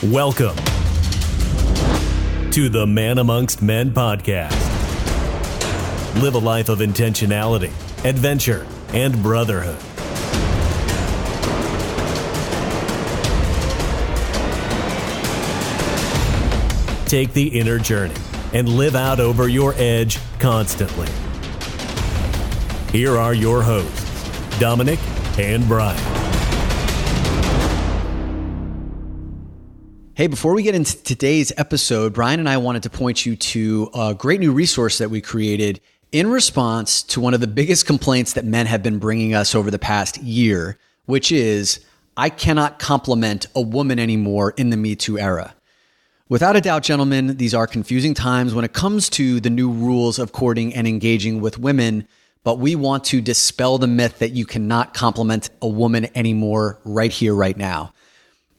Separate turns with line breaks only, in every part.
Welcome to the Man Amongst Men podcast. Live a life of intentionality, adventure, and brotherhood. Take the inner journey and live out over your edge constantly. Here are your hosts, Dominic and Brian.
Hey, before we get into today's episode, Brian and I wanted to point you to a great new resource that we created in response to one of the biggest complaints that men have been bringing us over the past year, which is, I cannot compliment a woman anymore in the Me Too era. Without a doubt, gentlemen, these are confusing times when it comes to the new rules of courting and engaging with women, but we want to dispel the myth that you cannot compliment a woman anymore right here, right now.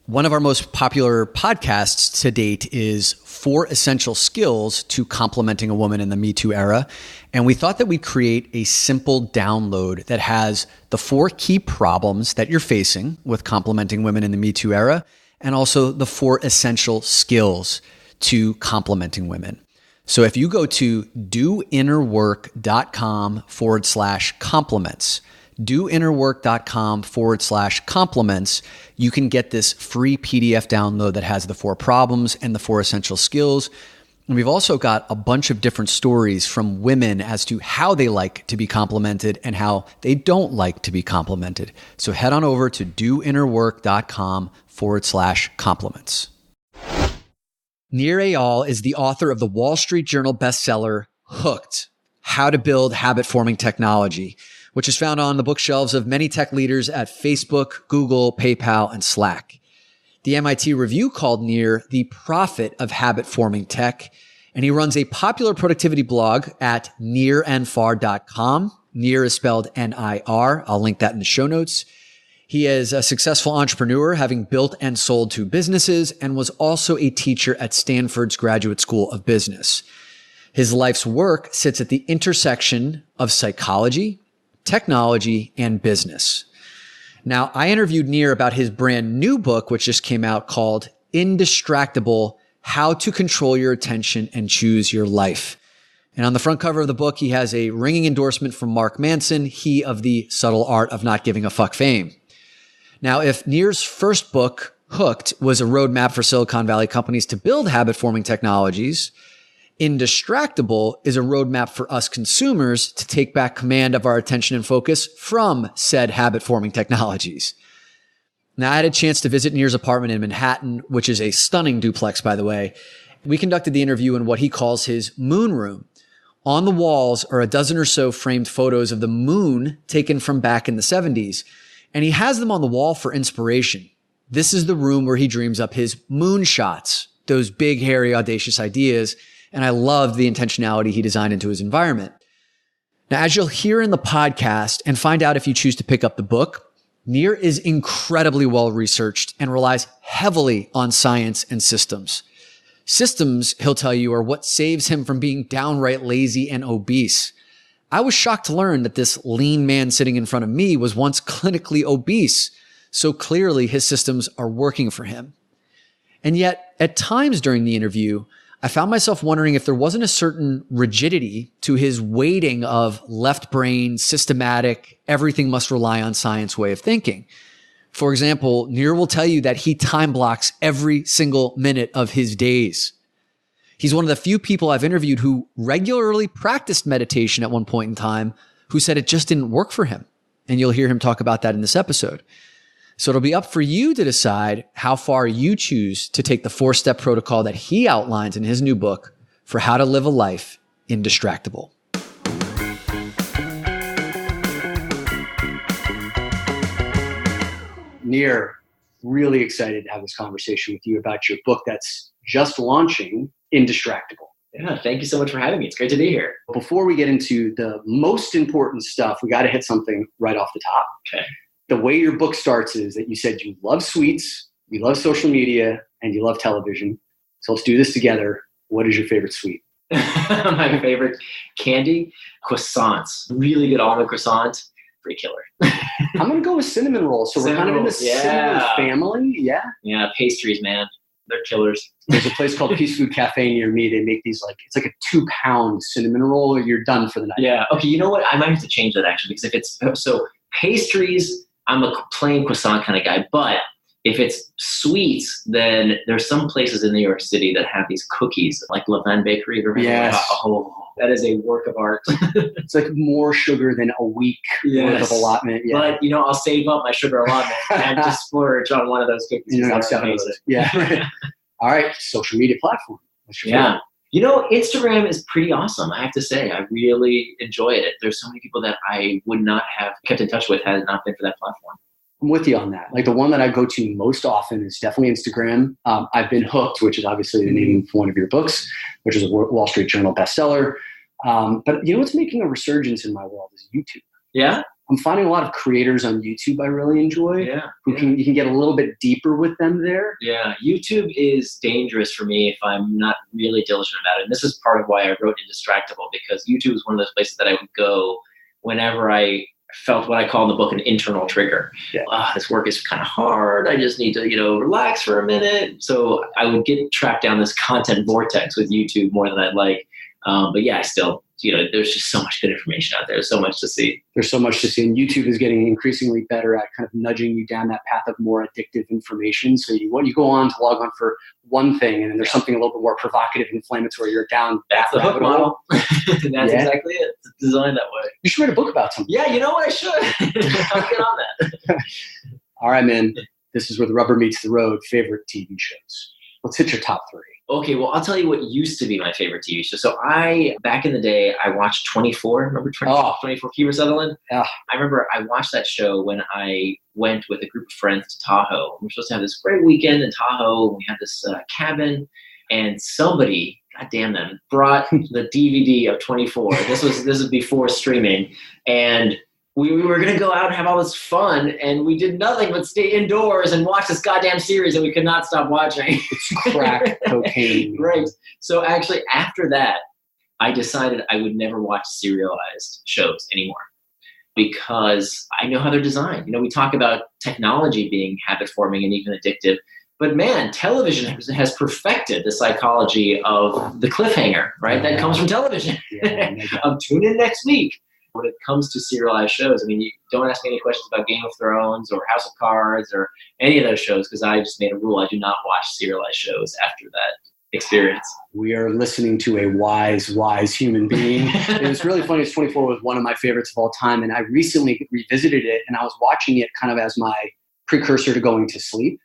One of our most popular podcasts to date is 4 Essential Skills to Complimenting a Woman in the Me Too Era. And we thought that we'd create a simple download that has the 4 key problems that you're facing with complimenting women in the Me Too era, and also the 4 essential skills to complimenting women. So if you go to doinnerwork.com/compliments, doinnerwork.com/compliments, you can get this free PDF download that has the 4 problems and the 4 essential skills. And we've also got a bunch of different stories from women as to how they like to be complimented and how they don't like to be complimented. So head on over to doinnerwork.com/compliments. Nir Eyal is the author of the Wall Street Journal bestseller, Hooked: How to Build Habit-Forming Technology, which is found on the bookshelves of many tech leaders at Facebook, Google, PayPal, and Slack. The MIT Review called Nir the prophet of habit-forming tech, and he runs a popular productivity blog at nirandfar.com. Nir is spelled N-I-R. I'll link that in the show notes. He is a successful entrepreneur, having built and sold 2 businesses, and was also a teacher at Stanford's Graduate School of Business. His life's work sits at the intersection of psychology, technology, and business. Now, I interviewed Nir about his brand new book, which just came out, called Indistractable: How to Control Your Attention and Choose Your Life. And on the front cover of the book, he has a ringing endorsement from Mark Manson, he of the Subtle Art of Not Giving a Fuck fame. Now, if Nir's first book, Hooked, was a roadmap for Silicon Valley companies to build habit-forming technologies, Indistractable is a roadmap for us consumers to take back command of our attention and focus from said habit-forming technologies. Now, I had a chance to visit Nir's apartment in Manhattan, which is a stunning duplex, by the way. We conducted the interview in what he calls his moon room. On the walls are a dozen or so framed photos of the moon taken from back in the 70s, and he has them on the wall for inspiration. This is the room where he dreams up his moon shots, those big, hairy, audacious ideas, and I loved the intentionality he designed into his environment. Now, as you'll hear in the podcast and find out if you choose to pick up the book, Nir is incredibly well-researched and relies heavily on science and systems. Systems, he'll tell you, are what saves him from being downright lazy and obese. I was shocked to learn that this lean man sitting in front of me was once clinically obese, so clearly his systems are working for him. And yet, at times during the interview, I found myself wondering if there wasn't a certain rigidity to his weighting of left brain, systematic, everything must rely on science way of thinking. For example, Nir will tell you that he time blocks every single minute of his days. He's one of the few people I've interviewed who regularly practiced meditation at one point in time, who said it just didn't work for him. And you'll hear him talk about that in this episode. So it'll be up for you to decide how far you choose to take the 4-step protocol that he outlines in his new book for how to live a life indistractable.
Nir, really excited to have this conversation with you about your book that's just launching, Indistractable.
Yeah, thank you so much for having me. It's great to be here.
Before we get into the most important stuff, we got to hit something right off the top.
Okay.
The way your book starts is that you said you love sweets, you love social media, and you love television. So let's do this together. What is your favorite sweet?
My favorite candy, croissants. Really good almond croissant. Pretty killer.
I'm going to go with cinnamon rolls. So we're kind of in the cinnamon family. Yeah.
Yeah, pastries, man. They're killers.
There's a place called Peace Food Cafe near me. They make these it's like a 2-pound cinnamon roll, or you're done for the night.
Yeah. Okay. You know what? I might have to change that actually, because if it's so pastries, I'm a plain croissant kind of guy. But if it's sweets, then there's some places in New York City that have these cookies, like Levain Bakery.
Yes.
Oh, that is a work of art.
It's like more sugar than a week worth of allotment. Yeah.
But, I'll save up my sugar allotment and just splurge on one of those cookies.
Yeah. All right. Social media platform. What's your favorite?
Instagram is pretty awesome. I have to say, I really enjoy it. There's so many people that I would not have kept in touch with had it not been for that platform.
I'm with you on that. Like the one that I go to most often is definitely Instagram. I've been hooked, which is obviously the name of one of your books, which is a Wall Street Journal bestseller. But what's making a resurgence in my world is YouTube.
Yeah.
I'm finding a lot of creators on YouTube I really enjoy.
Yeah.
You can get a little bit deeper with them there.
Yeah. YouTube is dangerous for me if I'm not really diligent about it. And this is part of why I wrote Indistractable, because YouTube is one of those places that I would go whenever I felt what I call in the book an internal trigger. Yeah. This work is kind of hard. I just need to, relax for a minute. So I would get trapped down this content vortex with YouTube more than I'd like. But yeah, I still, there's just so much good information out there. There's so much to see. There's so much to see.
And YouTube is getting increasingly better at kind of nudging you down that path of more addictive information. So you go on to log on for one thing, and then there's something a little bit more provocative, inflammatory, you're down.
That's the hook model. That's exactly it. It's designed that way.
You should write a book about something.
Yeah, you know what? I should. I'll get on that.
All right, man. This is where the rubber meets the road. Favorite TV shows. Let's hit your top 3.
Okay, well, I'll tell you what used to be my favorite TV show. So back in the day, I watched 24. Remember 24? 24 Kiefer Sutherland?
Yeah.
I remember I watched that show when I went with a group of friends to Tahoe. We were supposed to have this great weekend in Tahoe. We had this cabin, and somebody, goddamn them, brought the DVD of 24. This was before streaming, and we were going to go out and have all this fun, and we did nothing but stay indoors and watch this goddamn series that we could not stop watching.
It's crack cocaine.
Right. So actually, after that, I decided I would never watch serialized shows anymore because I know how they're designed. We talk about technology being habit-forming and even addictive, but man, television has perfected the psychology of the cliffhanger, right? That comes from television. Tune in next week. When it comes to serialized shows, you don't ask me any questions about Game of Thrones or House of Cards or any of those shows, because I just made a rule I do not watch serialized shows after that experience.
We are listening to a wise human being. It was really funny. 24 was one of my favorites of all time, and I recently revisited it, and I was watching it kind of as my precursor to going to sleep.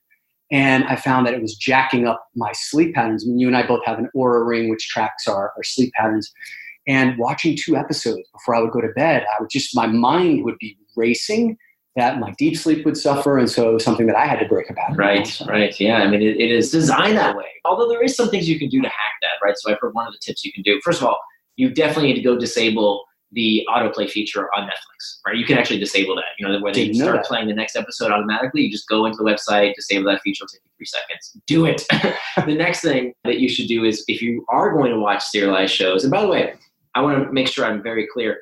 And I found that it was jacking up my sleep patterns. You and I both have an Oura ring, which tracks our sleep patterns. And watching 2 episodes before I would go to bed, my mind would be racing, that my deep sleep would suffer. And so it was something that I had to break about.
Right. Yeah. It is designed that way. Although there is some things you can do to hack that, right? So I've heard one of the tips you can do. First of all, you definitely need to go disable the autoplay feature on Netflix, right? You can actually disable that, where they start playing the next episode automatically. You just go into the website, disable that feature, it'll take you 3 seconds. Do it. The next thing that you should do is, if you are going to watch serialized shows, and by the way, I want to make sure I'm very clear.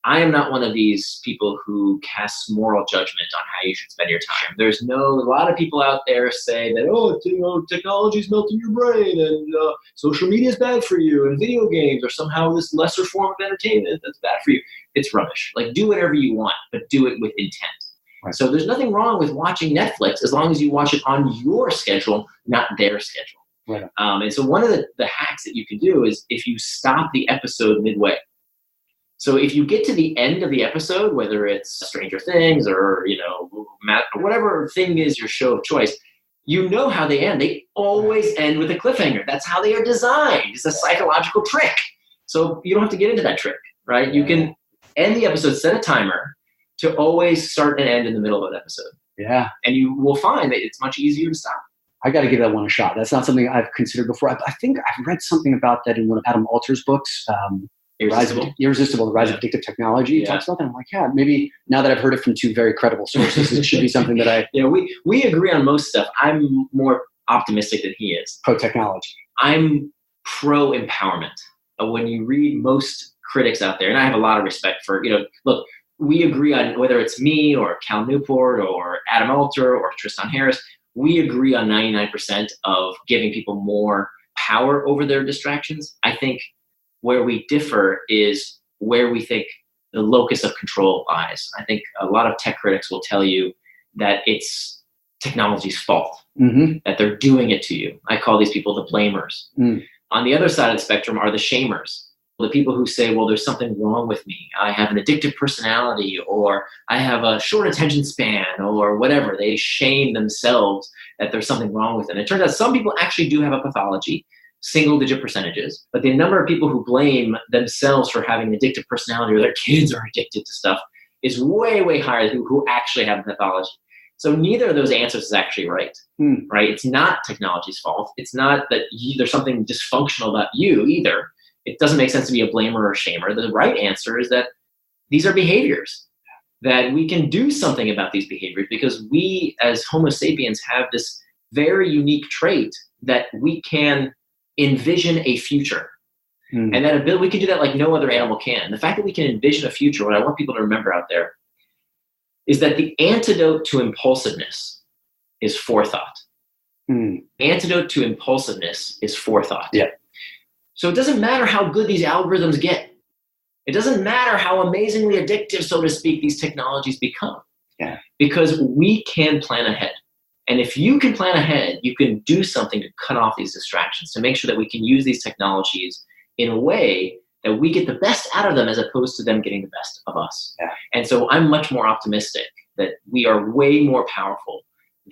I am not one of these people who casts moral judgment on how you should spend your time. A lot of people out there say that, technology is melting your brain, and social media is bad for you, and video games are somehow this lesser form of entertainment that's bad for you. It's rubbish. Like, do whatever you want, but do it with intent. Right. So there's nothing wrong with watching Netflix as long as you watch it on your schedule, not their schedule.
Right.
And so one of the hacks that you can do is if you stop the episode midway. So if you get to the end of the episode, whether it's Stranger Things or, whatever thing is your show of choice, how they end. They always end with a cliffhanger. That's how they are designed. It's a psychological trick. So you don't have to get into that trick, right? You can end the episode, set a timer to always start and end in the middle of an episode.
Yeah.
And you will find that it's much easier to stop.
I got to give that one a shot. That's not something I've considered before. I think I've read something about that in one of Adam Alter's books, Irresistible, The Rise of Addictive Technology. He talks about that. I'm like, maybe now that I've heard it from 2 very credible sources, it should be something that I...
we agree on most stuff. I'm more optimistic than he is.
Pro-technology.
I'm pro-empowerment. When you read most critics out there, and I have a lot of respect for, look, we agree on whether it's me or Cal Newport or Adam Alter or Tristan Harris, we agree on 99% of giving people more power over their distractions. I think where we differ is where we think the locus of control lies. I think a lot of tech critics will tell you that it's technology's fault, that they're doing it to you. I call these people the blamers. On the other side of the spectrum are the shamers, the people who say, well, there's something wrong with me. I have an addictive personality, or I have a short attention span, or whatever. They shame themselves that there's something wrong with them. It turns out some people actually do have a pathology, single-digit percentages, but the number of people who blame themselves for having an addictive personality or their kids are addicted to stuff is way, way higher than who actually have a pathology. So neither of those answers is actually right, right? It's not technology's fault. It's not that there's something dysfunctional about you either. It doesn't make sense to be a blamer or a shamer. The right answer is that these are behaviors, that we can do something about these behaviors because we as Homo sapiens have this very unique trait that we can envision a future. And that ability, we can do that like no other animal can. The fact that we can envision a future, what I want people to remember out there, is that the antidote to impulsiveness is forethought. Antidote to impulsiveness is forethought.
Yeah.
So it doesn't matter how good these algorithms get. It doesn't matter how amazingly addictive, so to speak, these technologies become.
Yeah.
Because we can plan ahead. And if you can plan ahead, you can do something to cut off these distractions, to make sure that we can use these technologies in a way that we get the best out of them as opposed to them getting the best of us.
Yeah.
And so I'm much more optimistic that we are way more powerful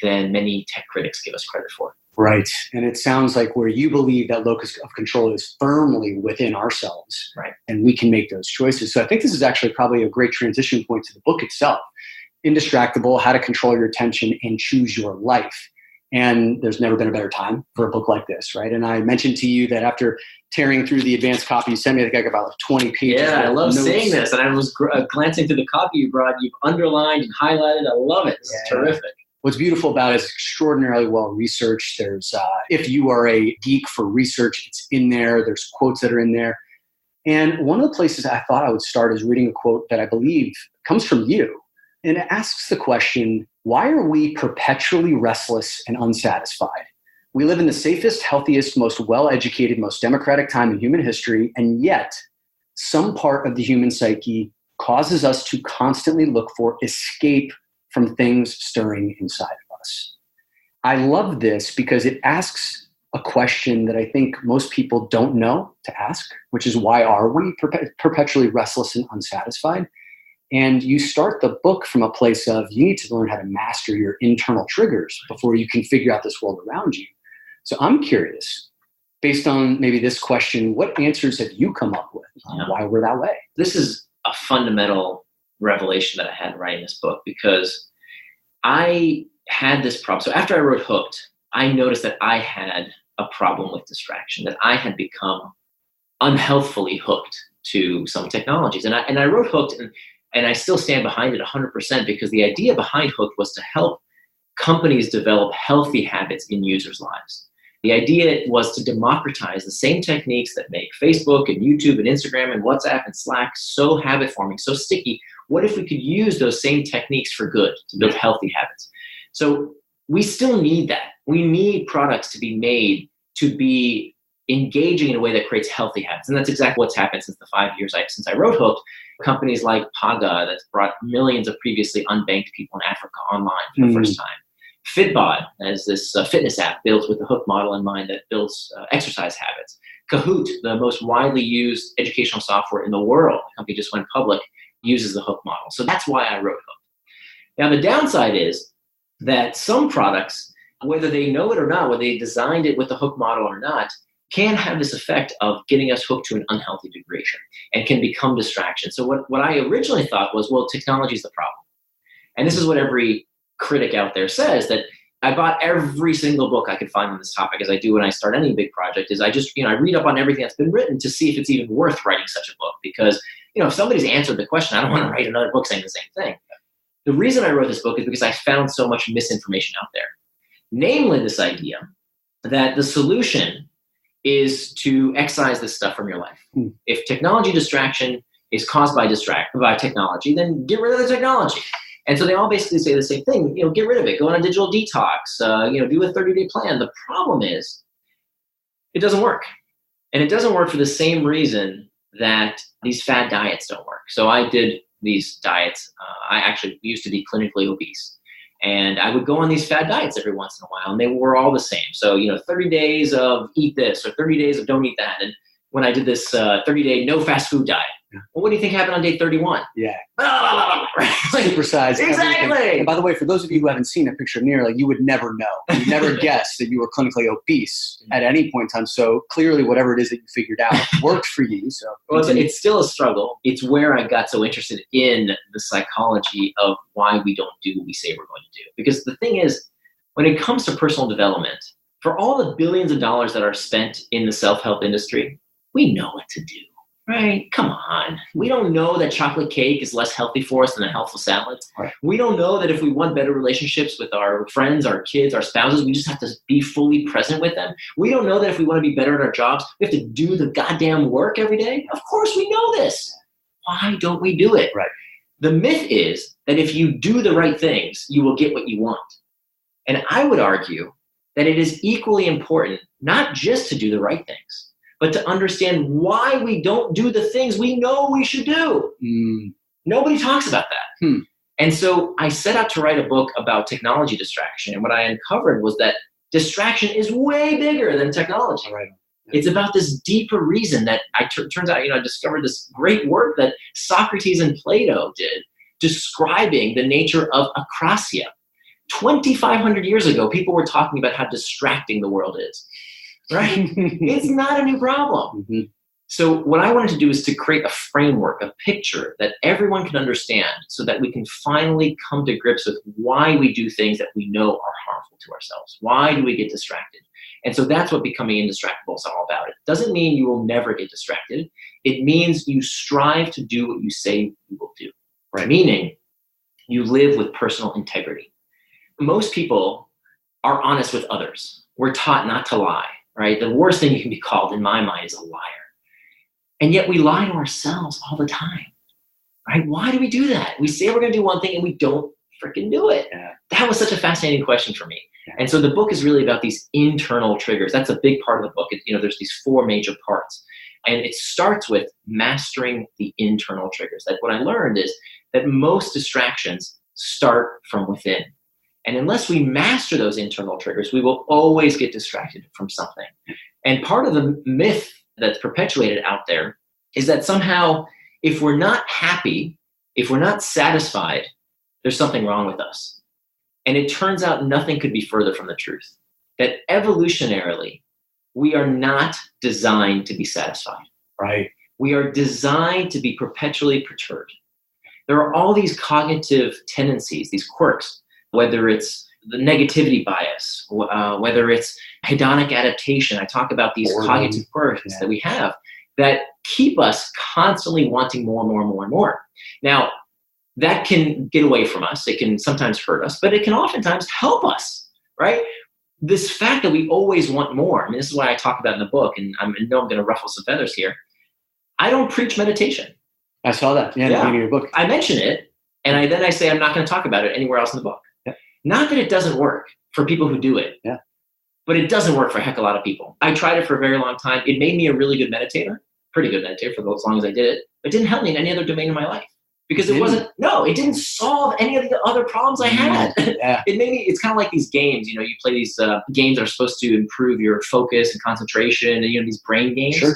than many tech critics give us credit for.
Right. And it sounds like where you believe that locus of control is firmly within ourselves,
right,
and we can make those choices. So I think this is actually probably a great transition point to the book itself. Indistractable, How to Control Your Attention and Choose Your Life. And there's never been a better time for a book like this, right? And I mentioned to you that after tearing through the advanced copy you sent me, I think I got about 20 pages.
Yeah, I love seeing this. And I was glancing through the copy you brought. You've underlined and highlighted. I love it. It's terrific.
What's beautiful about it is extraordinarily well researched. There's, if you are a geek for research, it's in there. There's quotes that are in there. And one of the places I thought I would start is reading a quote that I believe comes from you. And it asks the question, why are we perpetually restless and unsatisfied? We live in the safest, healthiest, most well-educated, most democratic time in human history, and yet some part of the human psyche causes us to constantly look for escape from things stirring inside of us. I love this because it asks a question that I think most people don't know to ask, which is why are we perpetually restless and unsatisfied? And you start the book from a place of you need to learn how to master your internal triggers before you can figure out this world around you. So I'm curious, based on maybe this question, what answers have you come up with on why we're that way?
This is a fundamental revelation that I had writing this book because I had this problem. So after I wrote Hooked, I noticed that I had a problem with distraction, that I had become unhealthfully hooked to some technologies. And I wrote Hooked, and I still stand behind it 100% because the idea behind Hooked was to help companies develop healthy habits in users' lives. The idea was to democratize the same techniques that make Facebook and YouTube and Instagram and WhatsApp and Slack so habit-forming, so sticky. What if we could use those same techniques for good to build healthy habits? So we still need that. We need products to be made to be engaging in a way that creates healthy habits. And that's exactly what's happened since the 5 years since I wrote Hooked. Companies like Paga that's brought millions of previously unbanked people in Africa online for the first time. Fitbod as this fitness app built with the Hook model in mind that builds exercise habits. Kahoot, the most widely used educational software in the world, the company just went public, uses the Hook model. So that's why I wrote Hook. Now the downside is that some products, whether they know it or not, whether they designed it with the Hook model or not, can have this effect of getting us hooked to an unhealthy degree and can become distraction. So what I originally thought was, well, technology is the problem. And this is what every critic out there says, that I bought every single book I could find on this topic, as I do when I start any big project, is I just, I read up on everything that's been written to see if it's even worth writing such a book. Because, if somebody's answered the question, I don't want to write another book saying the same thing. The reason I wrote this book is because I found so much misinformation out there. Namely this idea that the solution is to excise this stuff from your life. If technology distraction is caused by technology, then get rid of the technology. And so they all basically say the same thing, get rid of it, go on a digital detox, do a 30-day plan. The problem is it doesn't work. And it doesn't work for the same reason that these fad diets don't work. So I did these diets. I actually used to be clinically obese. And I would go on these fad diets every once in a while, and they were all the same. So, 30 days of eat this or 30 days of don't eat that. And when I did this 30-day no fast food diet, well, what do you think happened on day 31?
Yeah.
Like,
supersize.
Exactly.
Everything. And by the way, for those of you who haven't seen a picture of me, like, you would never know. You'd never guess that you were clinically obese at any point in time. So clearly, whatever it is that you figured out worked for you. So
well, it's still a struggle. It's where I got so interested in the psychology of why we don't do what we say we're going to do. Because the thing is, when it comes to personal development, for all the billions of dollars that are spent in the self-help industry, we know what to do. Right? Come on. We don't know that chocolate cake is less healthy for us than a healthful salad.
Right.
We don't know that if we want better relationships with our friends, our kids, our spouses, we just have to be fully present with them. We don't know that if we want to be better at our jobs, we have to do the goddamn work every day. Of course we know this. Why don't we do it?
Right.
The myth is that if you do the right things, you will get what you want. And I would argue that it is equally important not just to do the right things, but to understand why we don't do the things we know we should do. Nobody talks about that. And so I set out to write a book about technology distraction. And what I uncovered was that distraction is way bigger than technology.
Right.
It's about this deeper reason that turns out, I discovered this great work that Socrates and Plato did describing the nature of akrasia. 2,500 years ago, people were talking about how distracting the world is. Right? It's not a new problem.
Mm-hmm.
So what I wanted to do is to create a framework, a picture that everyone can understand so that we can finally come to grips with why we do things that we know are harmful to ourselves. Why do we get distracted? And so that's what becoming Indestructible is all about. It doesn't mean you will never get distracted. It means you strive to do what you say you will do. Right? Meaning you live with personal integrity. Most people are honest with others. We're taught not to lie. Right? The worst thing you can be called, in my mind, is a liar. And yet we lie to ourselves all the time. Right? Why do we do that? We say we're going to do one thing and we don't freaking do it.
Yeah.
That was such a fascinating question for me. And so the book is really about these internal triggers. That's a big part of the book. There's these 4 major parts. And it starts with mastering the internal triggers. That what I learned is that most distractions start from within. And unless we master those internal triggers, we will always get distracted from something. And part of the myth that's perpetuated out there is that somehow if we're not happy, if we're not satisfied, there's something wrong with us. And it turns out nothing could be further from the truth. That evolutionarily, we are not designed to be satisfied.
Right.
We are designed to be perpetually perturbed. There are all these cognitive tendencies, these quirks, whether it's the negativity bias, whether it's hedonic adaptation. I talk about these cognitive quirks that we have that keep us constantly wanting more and more and more and more. Now, that can get away from us. It can sometimes hurt us, but it can oftentimes help us, right? This fact that we always want more. I mean, this is why I talk about in the book, and I know I'm going to ruffle some feathers here. I don't preach meditation.
I saw that. Yeah, in the beginning of your book.
I mention it, and then I say I'm not going to talk about it anywhere else in the book.
Yeah.
Not that it doesn't work for people who do it, but it doesn't work for a heck of a lot of people. I tried it for a very long time. It made me a really good meditator, pretty good meditator for as long as I did it. But it didn't help me in any other domain of my life because it didn't solve any of the other problems I had.
Yeah.
It made me, it's kind of like these games, you play these games that are supposed to improve your focus and concentration and, these brain games.
Sure.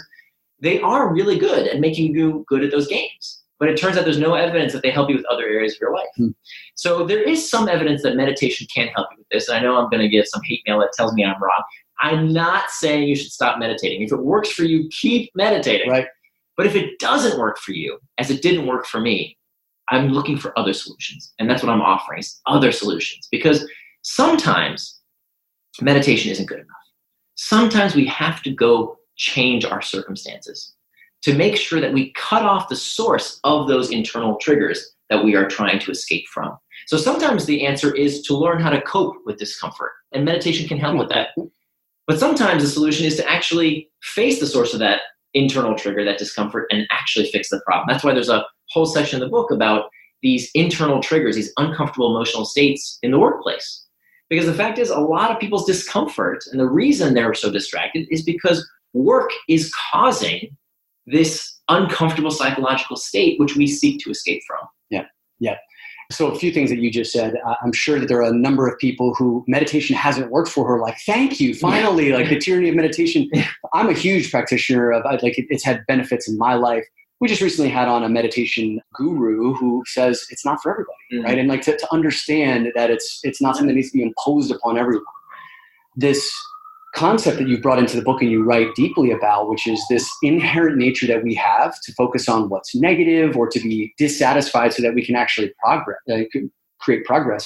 They are really good at making you good at those games. But it turns out there's no evidence that they help you with other areas of your life. So there is some evidence that meditation can help you with this. And I know I'm going to get some hate mail that tells me I'm wrong. I'm not saying you should stop meditating. If it works for you, keep meditating.
Right.
But if it doesn't work for you, as it didn't work for me, I'm looking for other solutions. And that's what I'm offering, is other solutions. Because sometimes meditation isn't good enough. Sometimes we have to go change our circumstances to make sure that we cut off the source of those internal triggers that we are trying to escape from. So sometimes the answer is to learn how to cope with discomfort, and meditation can help with that. But sometimes the solution is to actually face the source of that internal trigger, that discomfort, and actually fix the problem. That's why there's a whole section in the book about these internal triggers, these uncomfortable emotional states in the workplace. Because the fact is, a lot of people's discomfort and the reason they're so distracted is because work is causing this uncomfortable psychological state, which we seek to escape from.
Yeah. So a few things that you just said, I'm sure that there are a number of people who meditation hasn't worked for her. Like, thank you, finally, like the tyranny of meditation. I'm a huge practitioner of, like, it's had benefits in my life. We just recently had on a meditation guru who says it's not for everybody, right? And like to understand that it's not something that needs to be imposed upon everyone. This concept that you brought into the book and you write deeply about, which is this inherent nature that we have to focus on what's negative or to be dissatisfied so that we can actually create progress.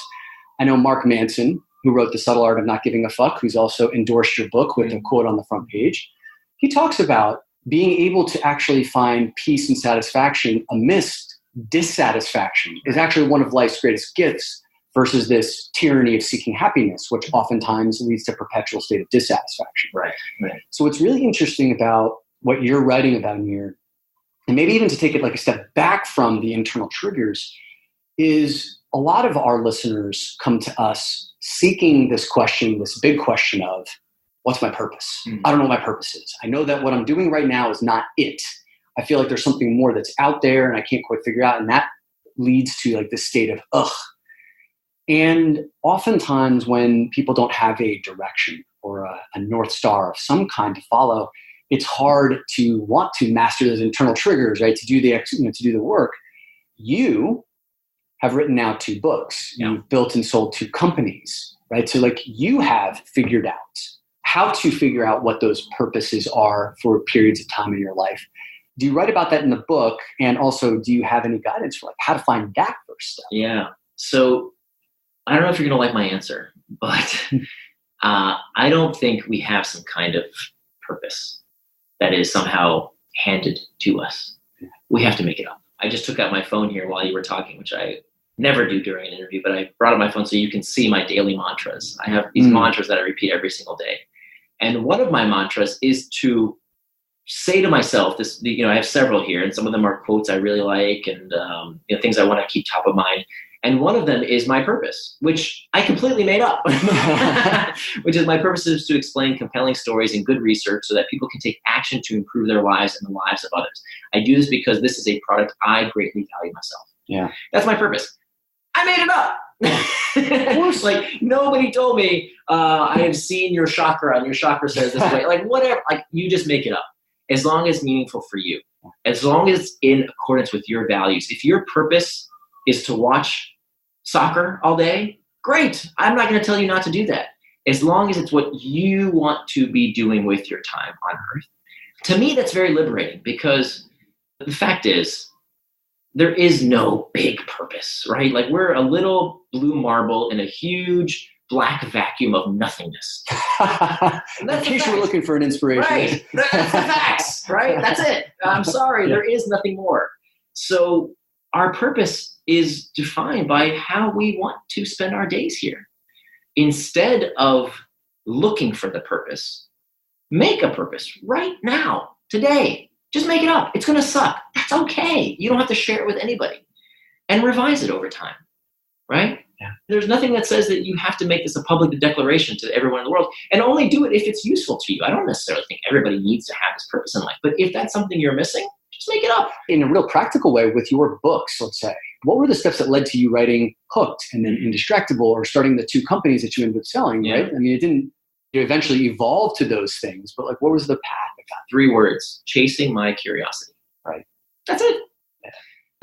I know Mark Manson, who wrote The Subtle Art of Not Giving a Fuck, who's also endorsed your book with a quote on the front page. He talks about being able to actually find peace and satisfaction amidst dissatisfaction is actually one of life's greatest gifts, versus this tyranny of seeking happiness, which oftentimes leads to perpetual state of dissatisfaction.
Right.
So what's really interesting about what you're writing about in here, and maybe even to take it like a step back from the internal triggers, is a lot of our listeners come to us seeking this question, this big question of, what's my purpose? I don't know what my purpose is. I know that what I'm doing right now is not it. I feel like there's something more that's out there and I can't quite figure out. And that leads to like this state of, ugh. And oftentimes when people don't have a direction or a North Star of some kind to follow, it's hard to want to master those internal triggers, right? To do the work. You have written now 2 books.
Yeah.
You've built and sold 2 companies, right? So like you have figured out how to figure out what those purposes are for periods of time in your life. Do you write about that in the book? And also, do you have any guidance for like how to find that first step?
Yeah. So I don't know if you're going to like my answer, but I don't think we have some kind of purpose that is somehow handed to us. We have to make it up. I just took out my phone here while you were talking, which I never do during an interview, but I brought up my phone so you can see my daily mantras. I have these mantras that I repeat every single day. And one of my mantras is to say to myself, I have several here, and some of them are quotes I really like and things I want to keep top of mind. And one of them is my purpose, which I completely made up, which is my purpose is to explain compelling stories and good research so that people can take action to improve their lives and the lives of others. I do this because this is a product I greatly value myself.
Yeah.
That's my purpose. I made it up. Of course. Like nobody told me, I have seen your chakra and your chakra says this way. Like whatever, like you just make it up. As long as it's meaningful for you, as long as it's in accordance with your values. If your purpose is to watch soccer all day, great. I'm not going to tell you not to do that. As long as it's what you want to be doing with your time on earth. To me, that's very liberating because the fact is, there is no big purpose, right? Like we're a little blue marble in a huge black vacuum of nothingness.
In case you were looking for an inspiration.
Right. That's the facts, right? That's it. I'm sorry. There is nothing more. So our purpose is defined by how we want to spend our days here. Instead of looking for the purpose, make a purpose right now, today. Just make it up. It's going to suck. That's okay. You don't have to share it with anybody. And revise it over time, right? Yeah. There's nothing that says that you have to make this a public declaration to everyone in the world, and only do it if it's useful to you. I don't necessarily think everybody needs to have this purpose in life, but if that's something you're missing, just make it up.
In a real practical way with your books, let's say, what were the steps that led to you writing Hooked and then Indestructible or starting the 2 companies that you ended up selling, right? I mean, it didn't eventually evolve to those things, but like, what was the path?
3 words: chasing my curiosity.
Right.
That's it. Yeah.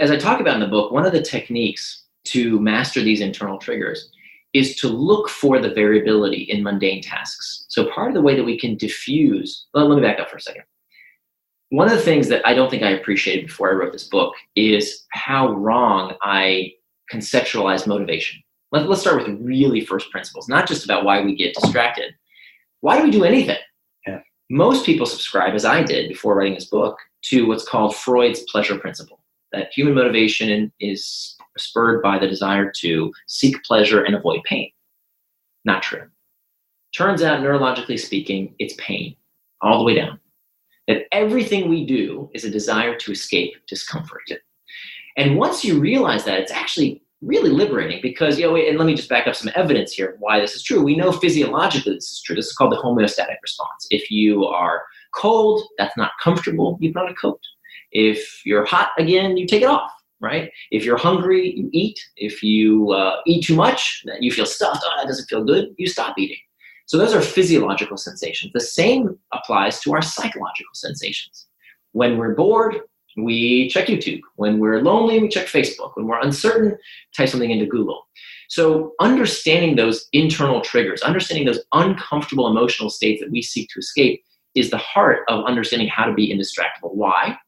As I talk about in the book, one of the techniques to master these internal triggers is to look for the variability in mundane tasks. So part of the way that we can diffuse, let me back up for a second. One of the things that I don't think I appreciated before I wrote this book is how wrong I conceptualize motivation. Let's start with really first principles, not just about why we get distracted. Why do we do anything?
Yeah.
Most people subscribe, as I did before writing this book, to what's called Freud's pleasure principle, that human motivation is spurred by the desire to seek pleasure and avoid pain. Not true. Turns out, neurologically speaking, it's pain all the way down. That everything we do is a desire to escape discomfort. And once you realize that, it's actually really liberating because, and let me just back up some evidence here of why this is true. We know physiologically this is true. This is called the homeostatic response. If you are cold, that's not comfortable, you put on a coat. If you're hot again, you take it off, right? If you're hungry, you eat. If you eat too much, you feel stuffed, that doesn't feel good, you stop eating. So those are physiological sensations. The same applies to our psychological sensations. When we're bored, we check YouTube. When we're lonely, we check Facebook. When we're uncertain, type something into Google. So understanding those internal triggers, understanding those uncomfortable emotional states that we seek to escape is the heart of understanding how to be indistractable. Why?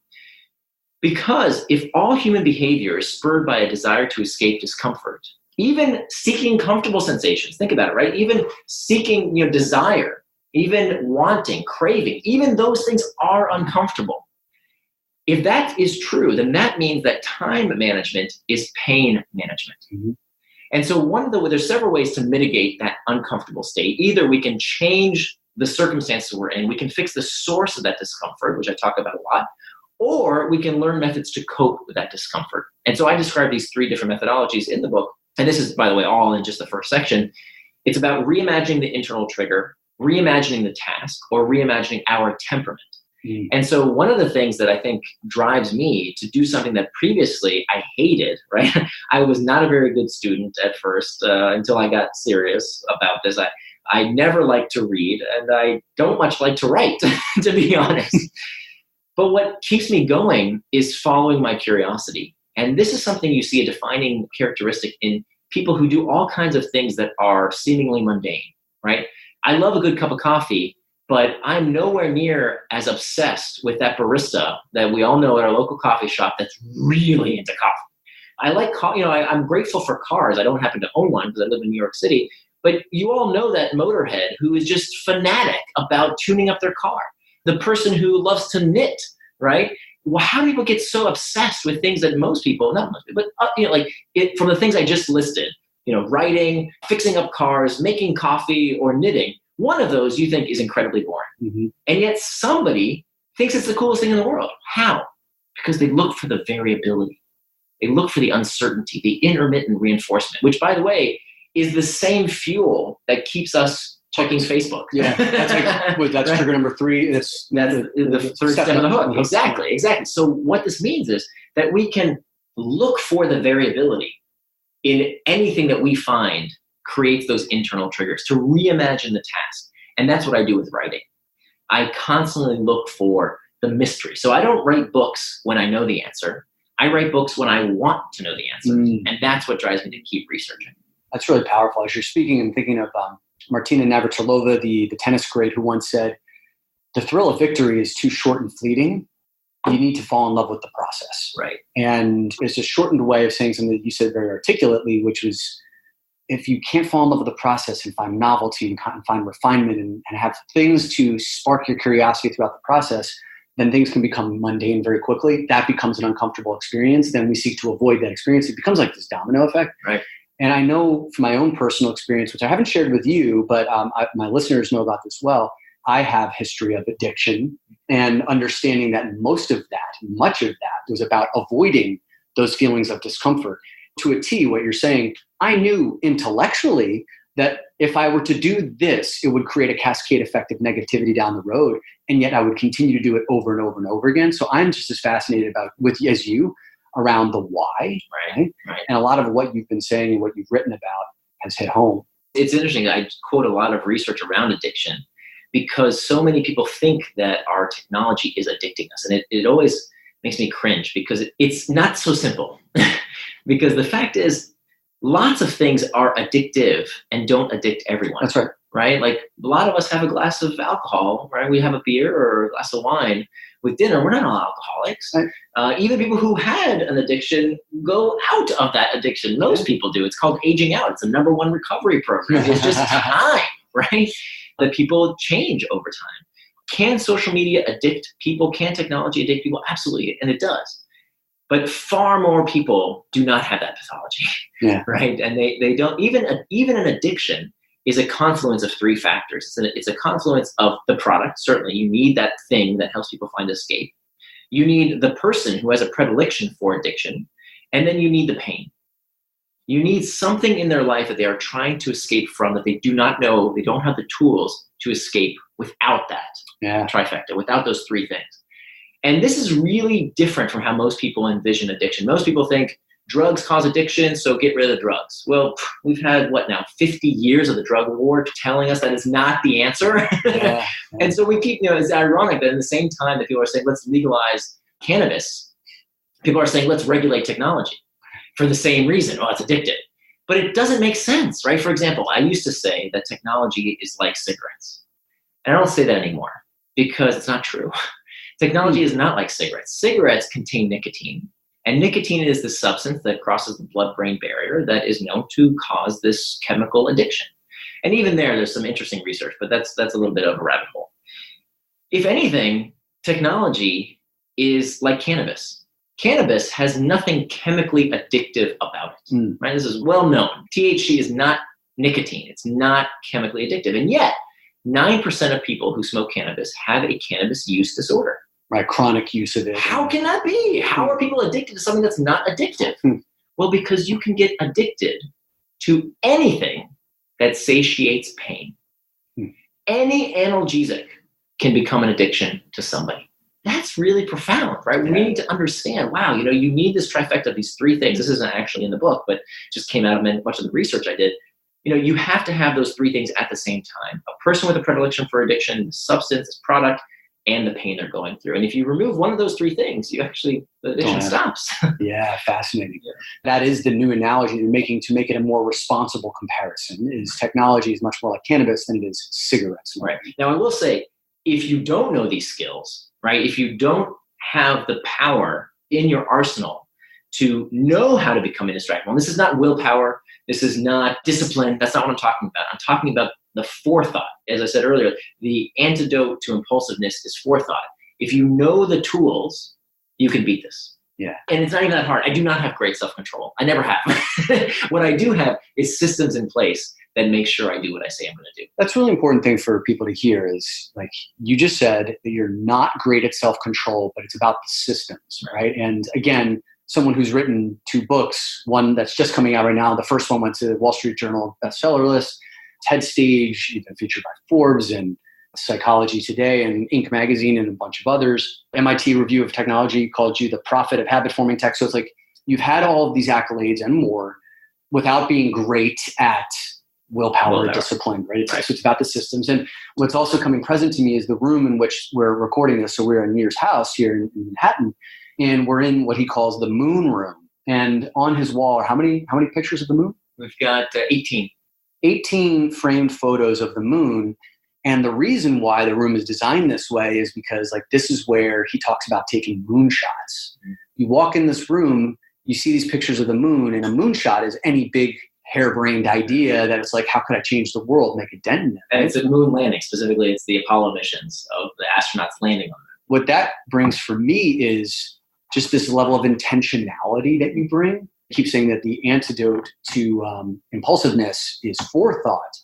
Because if all human behavior is spurred by a desire to escape discomfort, even seeking comfortable sensations, think about it, right? Even seeking desire, even wanting, craving, even those things are uncomfortable. If that is true, then that means that time management is pain management. Mm-hmm. And so there's several ways to mitigate that uncomfortable state. Either we can change the circumstances we're in, we can fix the source of that discomfort, which I talk about a lot, or we can learn methods to cope with that discomfort. And so I describe these 3 different methodologies in the book. And this is, by the way, all in just the first section. It's about reimagining the internal trigger, reimagining the task, or reimagining our temperament. And so one of the things that I think drives me to do something that previously I hated, right? I was not a very good student at first until I got serious about this. I never liked to read, and I don't much like to write, to be honest. But what keeps me going is following my curiosity. And this is something you see a defining characteristic in people who do all kinds of things that are seemingly mundane, right? I love a good cup of coffee, but I'm nowhere near as obsessed with that barista that we all know at our local coffee shop that's really into coffee. I like coffee, I'm grateful for cars. I don't happen to own one because I live in New York City, but you all know that motorhead who is just fanatic about tuning up their car. The person who loves to knit, right? Well, how do people get so obsessed with things that most people, not most people, but from the things I just listed, writing, fixing up cars, making coffee, or knitting, one of those you think is incredibly boring. Mm-hmm. And yet somebody thinks it's the coolest thing in the world. How? Because they look for the variability. They look for the uncertainty, the intermittent reinforcement, which, by the way, is the same fuel that keeps us checking Facebook.
Yeah, that's trigger number 3. That's
the third step of the hook. Exactly. So what this means is that we can look for the variability in anything that we find creates those internal triggers to reimagine the task. And that's what I do with writing. I constantly look for the mystery. So I don't write books when I know the answer. I write books when I want to know the answer. And that's what drives me to keep researching.
That's really powerful. As you're speaking, I'm thinking of Martina Navratilova, the tennis great, who once said, the thrill of victory is too short and fleeting. You need to fall in love with the process.
Right.
And it's a shortened way of saying something that you said very articulately, which was, if you can't fall in love with the process and find novelty and find refinement and have things to spark your curiosity throughout the process, then things can become mundane very quickly. That becomes an uncomfortable experience. Then we seek to avoid that experience. It becomes like this domino effect.
Right.
And I know from my own personal experience, which I haven't shared with you, but my listeners know about this well, I have history of addiction and understanding that much of that was about avoiding those feelings of discomfort. To a T, what you're saying, I knew intellectually that if I were to do this, it would create a cascade effect of negativity down the road. And yet I would continue to do it over and over and over again. So I'm just as fascinated as you around the why. Right? And a lot of what you've been saying and what you've written about has hit home.
It's interesting. I quote a lot of research around addiction because so many people think that our technology is addicting us. And it always makes me cringe because it's not so simple. Because the fact is, lots of things are addictive and don't addict everyone.
That's right.
Right? Like a lot of us have a glass of alcohol, right? We have a beer or a glass of wine with dinner. We're not all alcoholics. Right. Even people who had an addiction go out of that addiction. Most people do. It's called aging out. It's the #1 recovery program. It's just time, right? That people change over time. Can social media addict people? Can technology addict people? Absolutely. And it does. But far more people do not have that pathology, right? And they don't, even an addiction is a confluence of 3 factors. It's a confluence of the product. Certainly, you need that thing that helps people find escape. You need the person who has a predilection for addiction. And then you need the pain. You need something in their life that they are trying to escape from that they do not know, they don't have the tools to escape without that trifecta, without those three things. And this is really different from how most people envision addiction. Most people think drugs cause addiction, so get rid of the drugs. Well, we've had, 50 years of the drug war telling us that it's not the answer. And so we keep, it's ironic that in the same time that people are saying, let's legalize cannabis, people are saying, let's regulate technology for the same reason. Well, it's addictive. But it doesn't make sense, right? For example, I used to say that technology is like cigarettes. And I don't say that anymore because it's not true. Technology is not like cigarettes. Cigarettes contain nicotine. And nicotine is the substance that crosses the blood-brain barrier that is known to cause this chemical addiction. And even there's some interesting research, but that's a little bit of a rabbit hole. If anything, technology is like cannabis. Cannabis has nothing chemically addictive about it, right? This is well known. THC is not nicotine. It's not chemically addictive. And yet, 9% of people who smoke cannabis have a cannabis use disorder.
Right, chronic use of it.
How can that be? How are people addicted to something that's not addictive? Well, because you can get addicted to anything that satiates pain. Any analgesic can become an addiction to somebody. That's really profound, right? We need to understand, wow, you need this trifecta of these three things. This isn't actually in the book, but just came out of much of the research I did. You have to have those three things at the same time. A person with a predilection for addiction, the substance, its product, and the pain they're going through. And if you remove one of those three things, the addiction stops.
Yeah, fascinating. Yeah. That is the new analogy you're making to make it a more responsible comparison, is technology is much more like cannabis than it is cigarettes.
Right. Now, I will say, if you don't know these skills, right, if you don't have the power in your arsenal to know how to become indestructible, and this is not willpower, this is not discipline, that's not what I'm talking about. I'm talking about the forethought. As I said earlier, the antidote to impulsiveness is forethought. If you know the tools, you can beat this.
Yeah.
And it's not even that hard. I do not have great self-control. I never have. What I do have is systems in place that make sure I do what I say I'm going to do.
That's a really important thing for people to hear is, like you just said, that you're not great at self-control, but it's about the systems, right? And again, someone who's written 2 books, one that's just coming out right now. The first one went to the Wall Street Journal bestseller list, TED Stage, even featured by Forbes and Psychology Today and Inc. magazine and a bunch of others. MIT Review of Technology called you the prophet of habit-forming tech. So it's like you've had all of these accolades and more without being great at willpower or discipline, right? So it's about the systems. And what's also coming present to me is the room in which we're recording this. So we're in Near's house here in Manhattan, and we're in what he calls the moon room. And on his wall are how many pictures of the moon?
We've got 18.
18 framed photos of the moon. And the reason why the room is designed this way is because, like, this is where he talks about taking moonshots. You walk in this room, you see these pictures of the moon, and a moonshot is any big harebrained idea that it's like, how could I change the world, make a dent in it?
And it's a moon landing. Specifically, it's the Apollo missions of the astronauts landing on it.
What that brings for me is just this level of intentionality that you bring. I keep saying that the antidote to impulsiveness is forethought.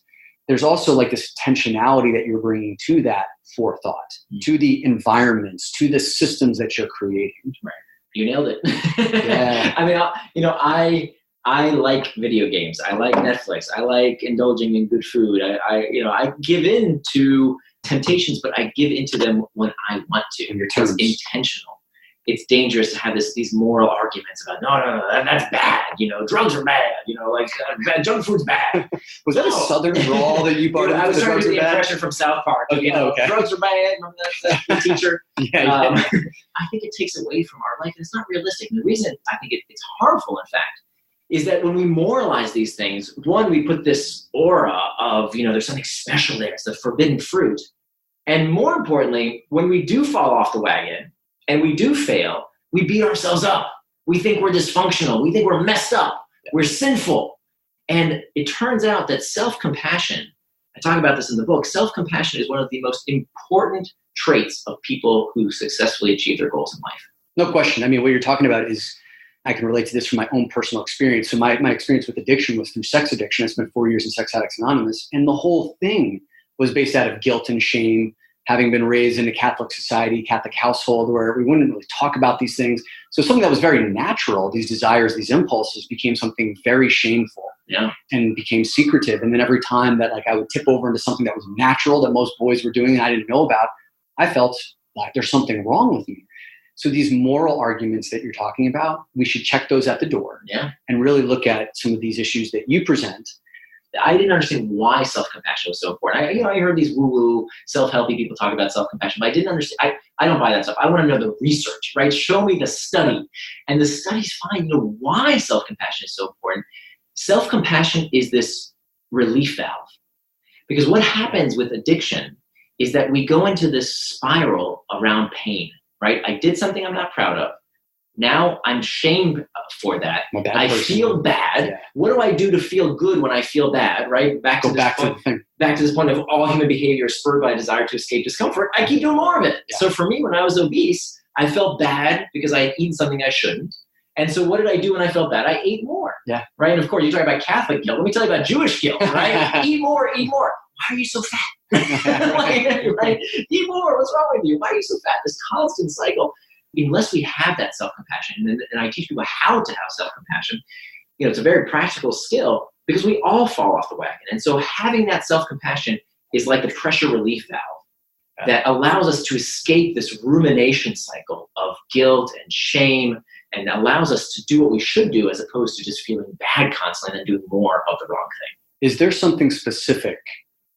There's also like this intentionality that you're bringing to that forethought, to the environments, to the systems that you're creating.
Right. You nailed it.
Yeah.
I mean, I like video games. I like Netflix. I like indulging in good food. I give in to temptations, but I give into them when I want to. It's intentional. It's dangerous to have these moral arguments about no, that's bad. Drugs are bad. Junk food's bad.
Was that a Southern drawl that you brought?
I was trying to do the impression from South Park.
Okay.
Drugs are bad. Remember that the teacher?
Yeah.
I think it takes away from our life, and it's not realistic. And the reason I think it's harmful, in fact, is that when we moralize these things, one, we put this aura of there's something special there. It's the forbidden fruit, and more importantly, when we do fall off the wagon. And we do fail, we beat ourselves up. We think we're dysfunctional. We think we're messed up. We're sinful. And it turns out that self-compassion, I talk about this in the book, self-compassion is one of the most important traits of people who successfully achieve their goals in life.
No question. I mean, what you're talking about is, I can relate to this from my own personal experience. So my experience with addiction was through sex addiction. I spent 4 years in Sex Addicts Anonymous. And the whole thing was based out of guilt and shame, having been raised in a Catholic society, Catholic household, where we wouldn't really talk about these things. So something that was very natural, these desires, these impulses, became something very shameful.
Yeah.
And became secretive. And then every time that like I would tip over into something that was natural that most boys were doing and I didn't know about, I felt like there's something wrong with me. So these moral arguments that you're talking about, we should check those at the door.
Yeah.
And really look at some of these issues that you present.
I didn't understand why self-compassion was so important. I heard these woo-woo self-helpy people talk about self-compassion, but I didn't understand. I don't buy that stuff. I want to know the research, right? Show me the study. And the study's fine. Why self-compassion is so important. Self-compassion is this relief valve. Because what happens with addiction is that we go into this spiral around pain, right? I did something I'm not proud of. Now I'm shamed for that. I feel bad. Yeah. What do I do to feel good when I feel bad, right? Back to this point of all human behavior is spurred by a desire to escape discomfort. I keep doing more of it. Yeah. So for me, when I was obese, I felt bad because I had eaten something I shouldn't. And so what did I do when I felt bad? I ate more.
Yeah.
Right? And of course, you talk about Catholic guilt. Let me tell you about Jewish guilt, right? Eat more. Why are you so fat? Right? Eat more. What's wrong with you? Why are you so fat? This constant cycle. Unless we have that self-compassion, and I teach people how to have self-compassion, it's a very practical skill because we all fall off the wagon. And so having that self-compassion is like the pressure relief valve that allows us to escape this rumination cycle of guilt and shame and allows us to do what we should do as opposed to just feeling bad constantly and doing more of the wrong thing.
Is there something specific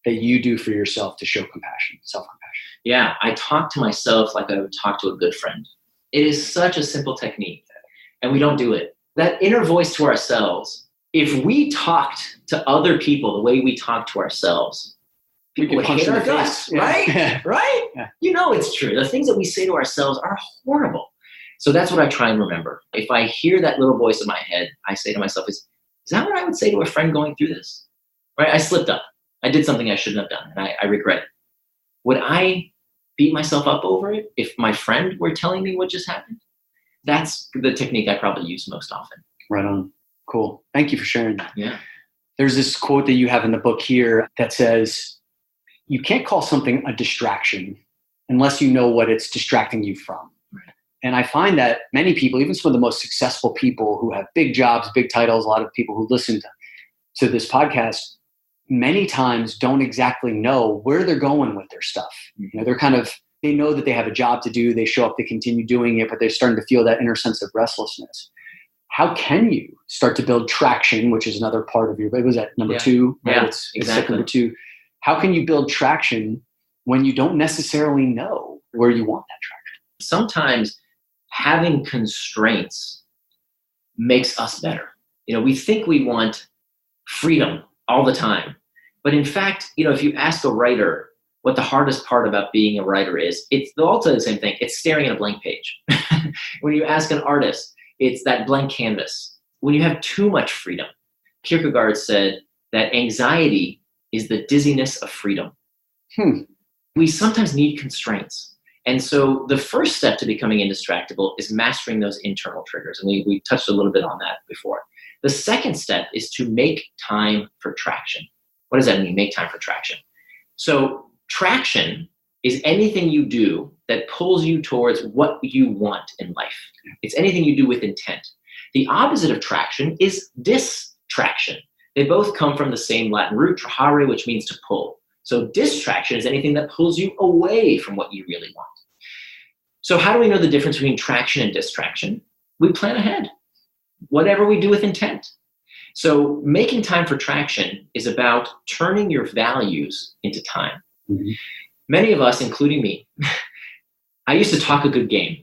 that you do for yourself to show compassion, self-compassion?
Yeah, I talk to myself like I would talk to a good friend. It is such a simple technique, and we don't do it. That inner voice to ourselves, if we talked to other people the way we talk to ourselves, people would hate our guts, right?
Yeah.
Right?
Yeah.
It's true. The things that we say to ourselves are horrible. So that's what I try and remember. If I hear that little voice in my head, I say to myself, is that what I would say to a friend going through this? Right? I slipped up. I did something I shouldn't have done, and I regret it. Would I beat myself up over it if my friend were telling me what just happened? That's the technique I probably use most often.
Right on. Cool. Thank you for sharing that.
Yeah.
There's this quote that you have in the book here that says, you can't call something a distraction unless you know what it's distracting you from.
Right.
And I find that many people, even some of the most successful people who have big jobs, big titles, a lot of people who listen to this podcast, many times don't exactly know where they're going with their stuff. They know that they have a job to do. They show up, they continue doing it, but they're starting to feel that inner sense of restlessness. How can you start to build traction, which is another part of it was at number 2, right?
Yeah,
It's
exactly.
number 2. How can you build traction when you don't necessarily know where you want that traction?
Sometimes having constraints makes us better. We think we want freedom all the time. But in fact, if you ask a writer what the hardest part about being a writer is, they'll all tell you the same thing. It's staring at a blank page. When you ask an artist, it's that blank canvas. When you have too much freedom, Kierkegaard said that anxiety is the dizziness of freedom. We sometimes need constraints. And so the first step to becoming indistractable is mastering those internal triggers. And we touched a little bit on that before. The second step is to make time for traction. What does that mean, make time for traction? So traction is anything you do that pulls you towards what you want in life. It's anything you do with intent. The opposite of traction is distraction. They both come from the same Latin root, trahare, which means to pull. So distraction is anything that pulls you away from what you really want. So how do we know the difference between traction and distraction? We plan ahead. Whatever we do with intent. So making time for traction is about turning your values into time.
Mm-hmm.
Many of us, including me, I used to talk a good game.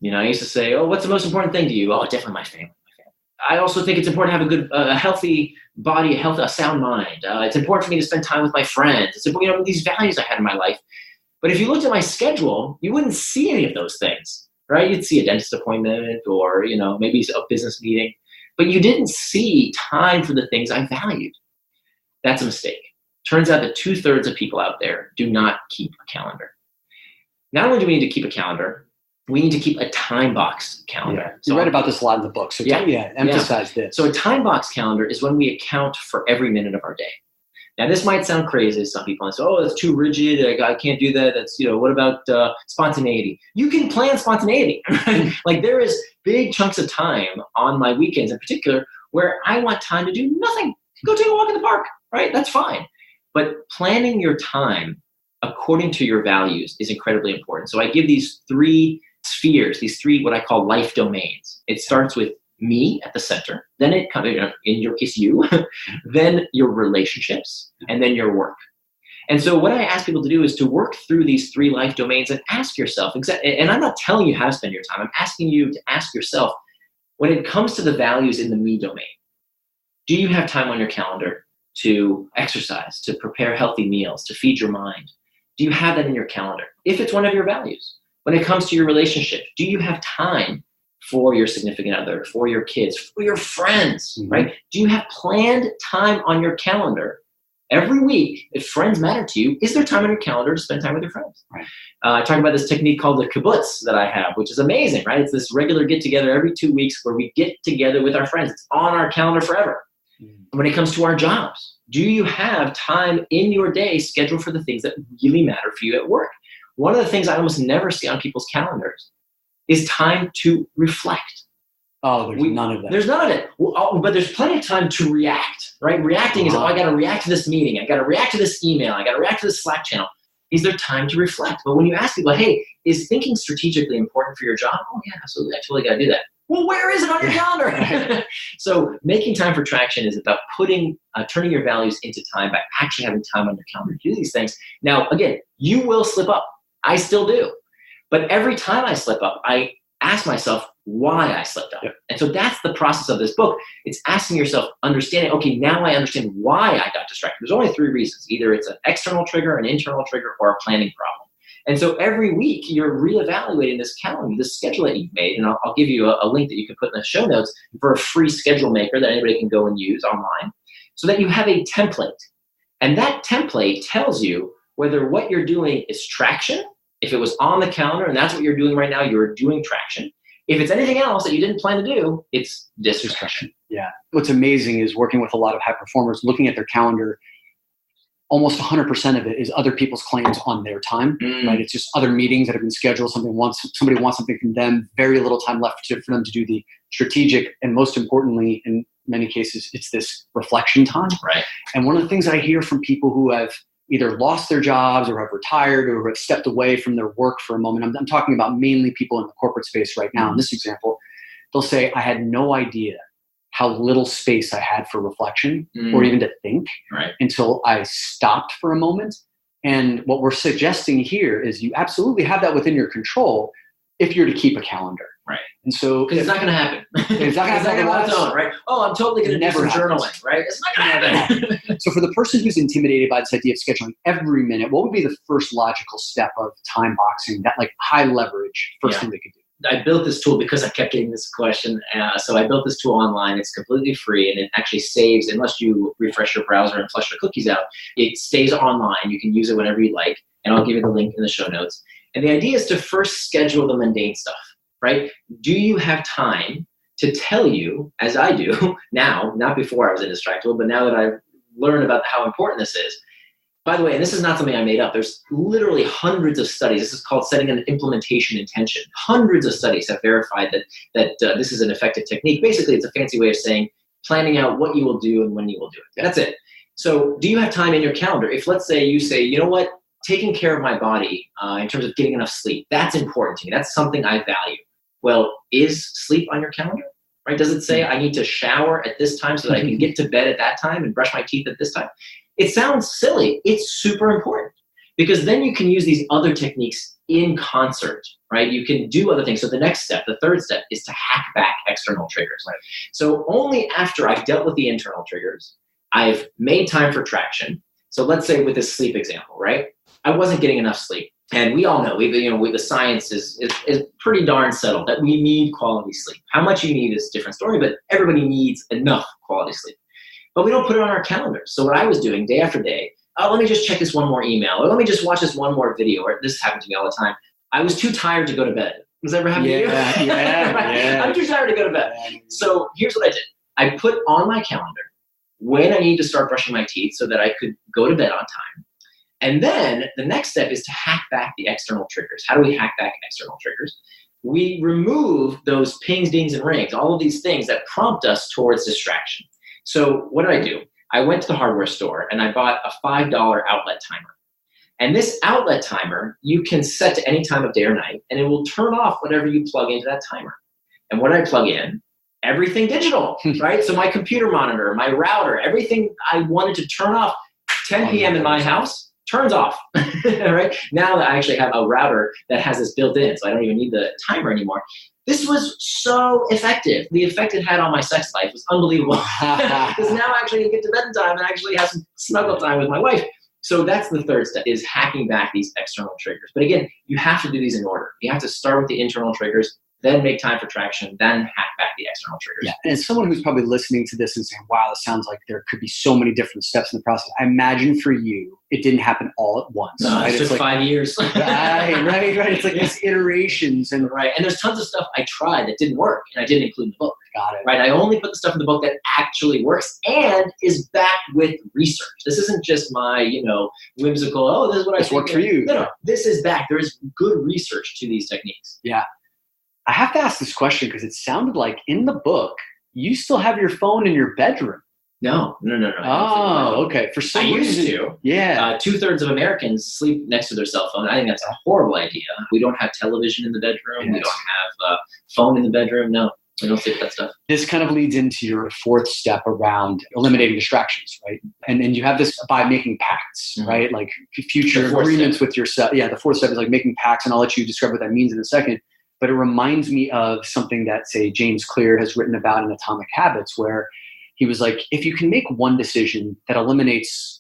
I used to say, oh, what's the most important thing to you? Oh, definitely my family. I also think it's important to have a healthy body, a sound mind. It's important for me to spend time with my friends. It's important, these values I had in my life. But if you looked at my schedule, you wouldn't see any of those things. Right? You'd see a dentist appointment or, maybe a business meeting, but you didn't see time for the things I valued. That's a mistake. Turns out that 2/3 of people out there do not keep a calendar. Not only do we need to keep a calendar, we need to keep a time box calendar.
Yeah. You write about this a lot in the book. So emphasize this.
So a time box calendar is when we account for every minute of our day. Now, this might sound crazy to some people. And say, oh, it's too rigid. I can't do that. That's, what about spontaneity? You can plan spontaneity. Right? Like there is big chunks of time on my weekends in particular where I want time to do nothing. Go take a walk in the park, right? That's fine. But planning your time according to your values is incredibly important. So I give these 3 spheres, these 3 what I call life domains. It starts with me at the center, then it comes, in your case, you, then your relationships, and then your work. And so what I ask people to do is to work through these 3 life domains and ask yourself, and I'm not telling you how to spend your time, I'm asking you to ask yourself, when it comes to the values in the me domain, do you have time on your calendar to exercise, to prepare healthy meals, to feed your mind? Do you have that in your calendar? If it's one of your values. When it comes to your relationship, do you have time for your significant other, for your kids, for your friends, right? Do you have planned time on your calendar every week? If friends matter to you, is there time on your calendar to spend time with your friends? Right. I talk about this technique called the kibbutz that I have, which is amazing, right? It's this regular get together every 2 weeks where we get together with our friends. It's on our calendar forever. When it comes to our jobs, do you have time in your day scheduled for the things that really matter for you at work? One of the things I almost never see on people's calendars is time to reflect.
Oh, there's none of that.
There's none of it. But there's plenty of time to react, right? Reacting is, I got to react to this meeting. I got to react to this email. I got to react to this Slack channel. Is there time to reflect? But when you ask people, hey, is thinking strategically important for your job? Oh, yeah, absolutely. I totally got to do that. Well, where is it on your calendar? So making time for traction is about turning your values into time by actually having time on your calendar to do these things. Now, again, you will slip up. I still do. But every time I slip up, I ask myself why I slipped up. Yep. And so that's the process of this book. It's asking yourself, understanding, okay, now I understand why I got distracted. There's only 3 reasons. Either it's an external trigger, an internal trigger, or a planning problem. And so every week you're reevaluating this calendar, this schedule that you've made. And I'll give you a link that you can put in the show notes for a free schedule maker that anybody can go and use online so that you have a template. And that template tells you whether what you're doing is traction. If it was on the calendar and that's what you're doing right now, you're doing traction. If it's anything else that you didn't plan to do, it's distraction.
Yeah. What's amazing is working with a lot of high performers, looking at their calendar, almost 100% of it is other people's claims on their time, right? It's just other meetings that have been scheduled. Somebody wants something from them, very little time left for them to do the strategic. And most importantly, in many cases, it's this reflection time.
Right.
And one of the things I hear from people who have either lost their jobs or have retired or have stepped away from their work for a moment, I'm talking about mainly people in the corporate space right now. In this example, they'll say, I had no idea how little space I had for reflection or even to think until I stopped for a moment. And what we're suggesting here is you absolutely have that within your control if you're to keep a calendar.
Right.
And so
because it's not going to happen.
It's not going to happen on its own,
right? Oh, I'm totally going to do some journaling, right? It's not going to happen.
So for the person who's intimidated by this idea of scheduling every minute, what would be the first logical step of time boxing, that like high leverage first thing they could do?
I built this tool because I kept getting this question. So I built this tool online. It's completely free and it actually saves, unless you refresh your browser and flush the cookies out, it stays online. You can use it whenever you like. And I'll give you the link in the show notes. And the idea is to first schedule the mundane stuff, right? Do you have time to tell you, as I do now, not before I was Indestructible, but now that I've learned about how important this is. By the way, and this is not something I made up. There's literally hundreds of studies. This is called setting an implementation intention. Hundreds of studies have verified that this is an effective technique. Basically, it's a fancy way of saying planning out what you will do and when you will do it. That's it. So do you have time in your calendar? If let's say you say, you know what, taking care of my body in terms of getting enough sleep, that's important to me. That's something I value. Well, is sleep on your calendar? Right? Does it say I need to shower at this time so that I can get to bed at that time and brush my teeth at this time? It sounds silly. It's super important because then you can use these other techniques in concert, right? You can do other things. So the next step, the third step, is to hack back external triggers. Right? So only after I've dealt with the internal triggers, I've made time for traction. So let's say with this sleep example, right? I wasn't getting enough sleep. And we all know, the science is pretty darn settled that we need quality sleep. How much you need is a different story, but everybody needs enough quality sleep. But we don't put it on our calendars. So what I was doing day after day, let me just check this one more email, or let me just watch this one more video, or this happened to me all the time. I was too tired to go to bed. Does that ever happen to you?
Yeah.
I'm too tired to go to bed. So here's what I did. I put on my calendar when I need to start brushing my teeth so that I could go to bed on time. And then the next step is to hack back the external triggers. How do we hack back external triggers? We remove those pings, dings, and rings, all of these things that prompt us towards distraction. So what did I do? I went to the hardware store and I bought a $5 outlet timer. And this outlet timer, you can set to any time of day or night, and it will turn off whatever you plug into that timer. And what I plug in, everything digital, right? So my computer monitor, my router, everything I wanted to turn off 10 p.m. in my house, turns off, right? Now that I actually have a router that has this built in, so I don't even need the timer anymore. This was so effective. The effect it had on my sex life was unbelievable. Because now I actually get to bed in time and actually have some snuggle time with my wife. So that's the third step, is hacking back these external triggers. But again, you have to do these in order. You have to start with the internal triggers, then make time for traction, then hack back the external triggers.
Yeah. And as someone who's probably listening to this and saying, wow, this sounds like there could be so many different steps in the process. I imagine for you, it didn't happen all at once.
No,
right?
It took 5 years.
right. It's like these iterations. And
right. And there's tons of stuff I tried that didn't work, and I didn't include in the book.
Got it.
Right. I only put the stuff in the book that actually works and is backed with research. This isn't just my, whimsical, oh, this is what I think
worked for you.
No, this is backed. There is good research to these techniques.
Yeah. I have to ask this question because it sounded like in the book, you still have your phone in your bedroom.
No.
Oh, okay. For some reason.
I used to.
Yeah.
2/3 of Americans sleep next to their cell phone. I think that's a horrible idea. We don't have television in the bedroom.
Yes.
We don't have a phone in the bedroom. No, we don't sleep with that stuff.
This kind of leads into your fourth step around eliminating distractions, right? And you have this by making pacts, right? Like future agreements with yourself. Yeah, the fourth step is like making pacts, and I'll let you describe what that means in a second. But it reminds me of something that, say, James Clear has written about in Atomic Habits, where he was like, if you can make one decision that eliminates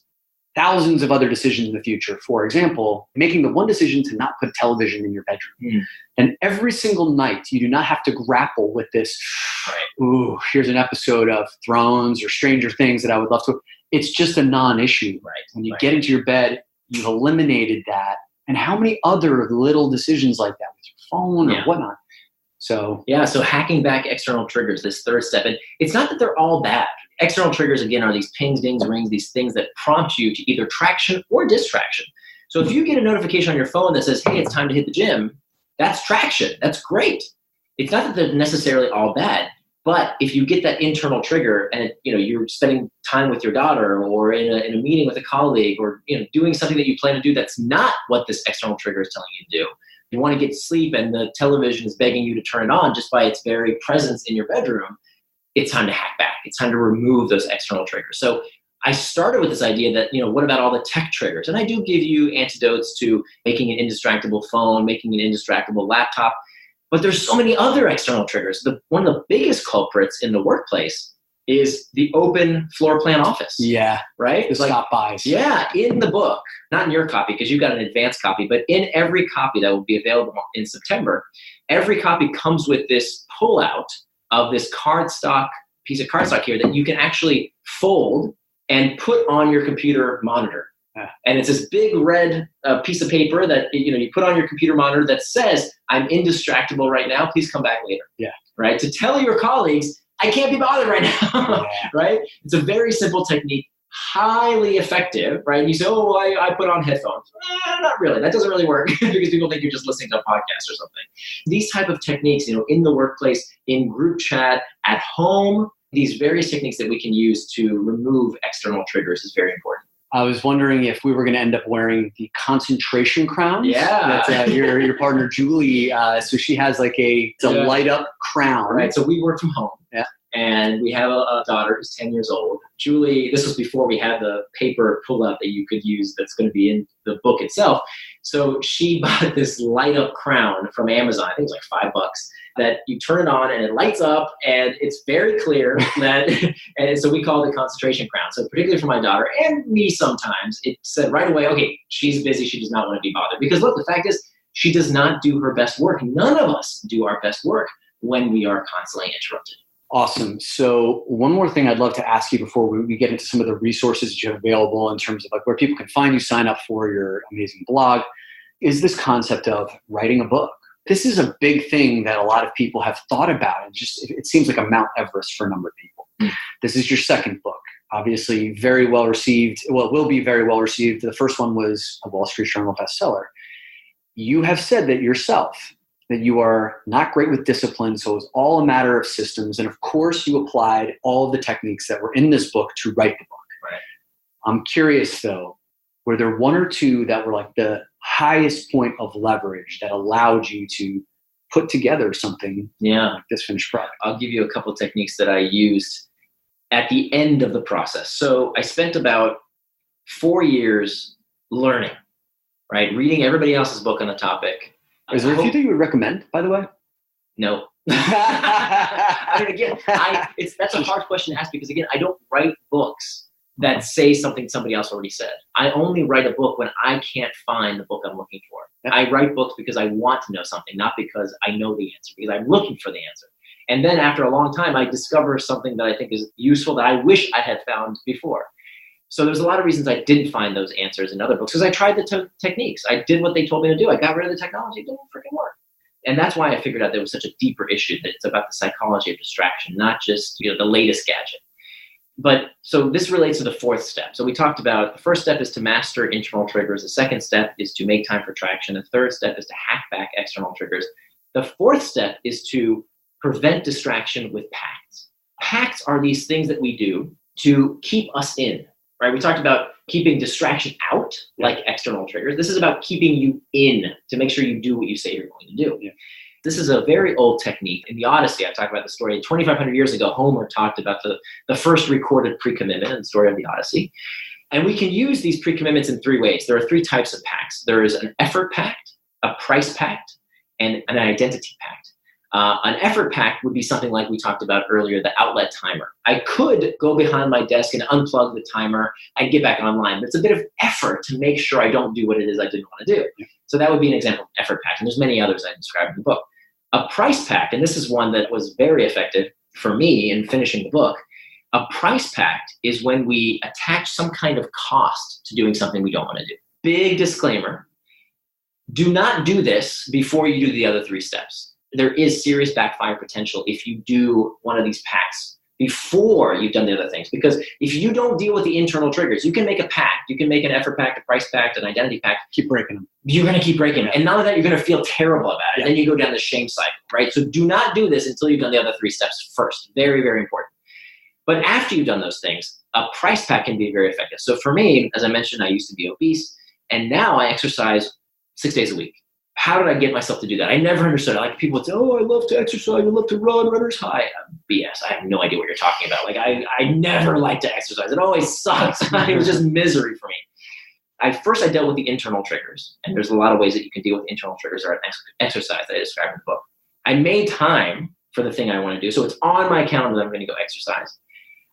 thousands of other decisions in the future, for example, making the one decision to not put television in your bedroom. And every single night, you do not have to grapple with this, ooh, here's an episode of Thrones or Stranger Things that I would love to. It's just a non-issue.
Right.
When you get into your bed, you've eliminated that. And how many other little decisions like that with your phone or whatnot? So
hacking back external triggers, this third step. And it's not that they're all bad. External triggers, again, are these pings, dings, rings, these things that prompt you to either traction or distraction. So if you get a notification on your phone that says, hey, it's time to hit the gym, that's traction. That's great. It's not that they're necessarily all bad. But if you get that internal trigger and you're spending time with your daughter or in a meeting with a colleague or doing something that you plan to do that's not what this external trigger is telling you to do, you want to get to sleep and the television is begging you to turn it on just by its very presence in your bedroom, it's time to hack back. It's time to remove those external triggers. So I started with this idea that, what about all the tech triggers? And I do give you antidotes to making an Indistractable phone, making an Indistractable laptop. But there's so many other external triggers. One of the biggest culprits in the workplace is the open floor plan office.
Yeah.
Right?
The stop buys.
Yeah. In the book, not in your copy because you've got an advanced copy, but in every copy that will be available in September, every copy comes with this pullout of this piece of cardstock here that you can actually fold and put on your computer monitor. And it's this big red piece of paper that you put on your computer monitor that says, I'm indistractable right now. Please come back later.
Yeah.
Right. To tell your colleagues, I can't be bothered right now. Right. It's a very simple technique, highly effective. Right. And you say, oh, I put on headphones. Not really. That doesn't really work because people think you're just listening to a podcast or something. These type of techniques, in the workplace, in group chat, at home, these various techniques that we can use to remove external triggers is very important.
I was wondering if we were going to end up wearing the concentration crowns.
Yeah.
That's your partner, Julie. So she has like a light up crown.
Right. So we work from home.
Yeah.
And we have a daughter who's 10 years old. Julie, this was before we had the paper pull-up that you could use that's going to be in the book itself. So she bought this light-up crown from Amazon. I think it was like $5 that you turn it on and it lights up and it's very clear that, and so we call it a concentration crown. So particularly for my daughter and me sometimes, it said right away, okay, she's busy. She does not want to be bothered. Because look, the fact is she does not do her best work. None of us do our best work when we are constantly interrupted.
Awesome. So one more thing I'd love to ask you before we get into some of the resources that you have available in terms of like where people can find you, sign up for your amazing blog, is this concept of writing a book. This is a big thing that a lot of people have thought about. And it seems like a Mount Everest for a number of people. This is your second book. obviously very well received. Well, it will be very well received. The first one was a Wall Street Journal bestseller. You have said that yourself, that you are not great with discipline, so it was all a matter of systems. And of course, you applied all of the techniques that were in this book to write the book.
Right.
I'm curious, though, were there one or two that were like the highest point of leverage that allowed you to put together something like this finished product?
I'll give you a couple techniques that I used at the end of the process. So I spent about 4 years learning, right? Reading everybody else's book on the topic.
Is there a few that you would recommend, by the way?
No. I mean, again, that's a hard question to ask because, again, I don't write books that say something somebody else already said. I only write a book when I can't find the book I'm looking for. I write books because I want to know something, not because I know the answer, because I'm looking for the answer. And then after a long time, I discover something that I think is useful that I wish I had found before. So there's a lot of reasons I didn't find those answers in other books because I tried the techniques. I did what they told me to do. I got rid of the technology. It didn't freaking work. And that's why I figured out there was such a deeper issue, that it's about the psychology of distraction, not just the latest gadget. But so this relates to the fourth step. So we talked about the first step is to master internal triggers. The second step is to make time for traction. The third step is to hack back external triggers. The fourth step is to prevent distraction with pacts. Pacts are these things that we do to keep us in. Right? We talked about keeping distraction out, like external triggers. This is about keeping you in to make sure you do what you say you're going to do. Yeah. This is a very old technique. In the Odyssey, I talked about the story. 2,500 years ago, Homer talked about the first recorded pre-commitment in the story of the Odyssey. And we can use these pre-commitments in three ways. There are three types of pacts. There is an effort pact, a price pact, and an identity pact. An effort pact would be something like we talked about earlier, the outlet timer. I could go behind my desk and unplug the timer and get back online, but it's a bit of effort to make sure I don't do what it is I didn't want to do. So that would be an example of effort pact, and there's many others I described in the book. A price pact, and this is one that was very effective for me in finishing the book. A price pact is when we attach some kind of cost to doing something we don't want to do. Big disclaimer, do not do this before you do the other three steps. There is serious backfire potential if you do one of these pacts before you've done the other things. Because if you don't deal with the internal triggers, you can make a pact. You can make an effort pact, a price pact, an identity pact.
Keep breaking them.
You're going to keep breaking them. And none of that, you're going to feel terrible about it. And then you go down the shame cycle, right? So do not do this until you've done the other three steps first. Very, very important. But after you've done those things, a price pact can be very effective. So for me, as I mentioned, I used to be obese. And now I exercise 6 days a week. How did I get myself to do that? I never understood it. Like people would say, oh, I love to exercise. I love to run, runner's high. BS. I have no idea what you're talking about. Like I never liked to exercise. It always sucks. It was just misery for me. I dealt with the internal triggers. And there's a lot of ways that you can deal with internal triggers or exercise that I described in the book. I made time for the thing I want to do. So it's on my calendar that I'm going to go exercise.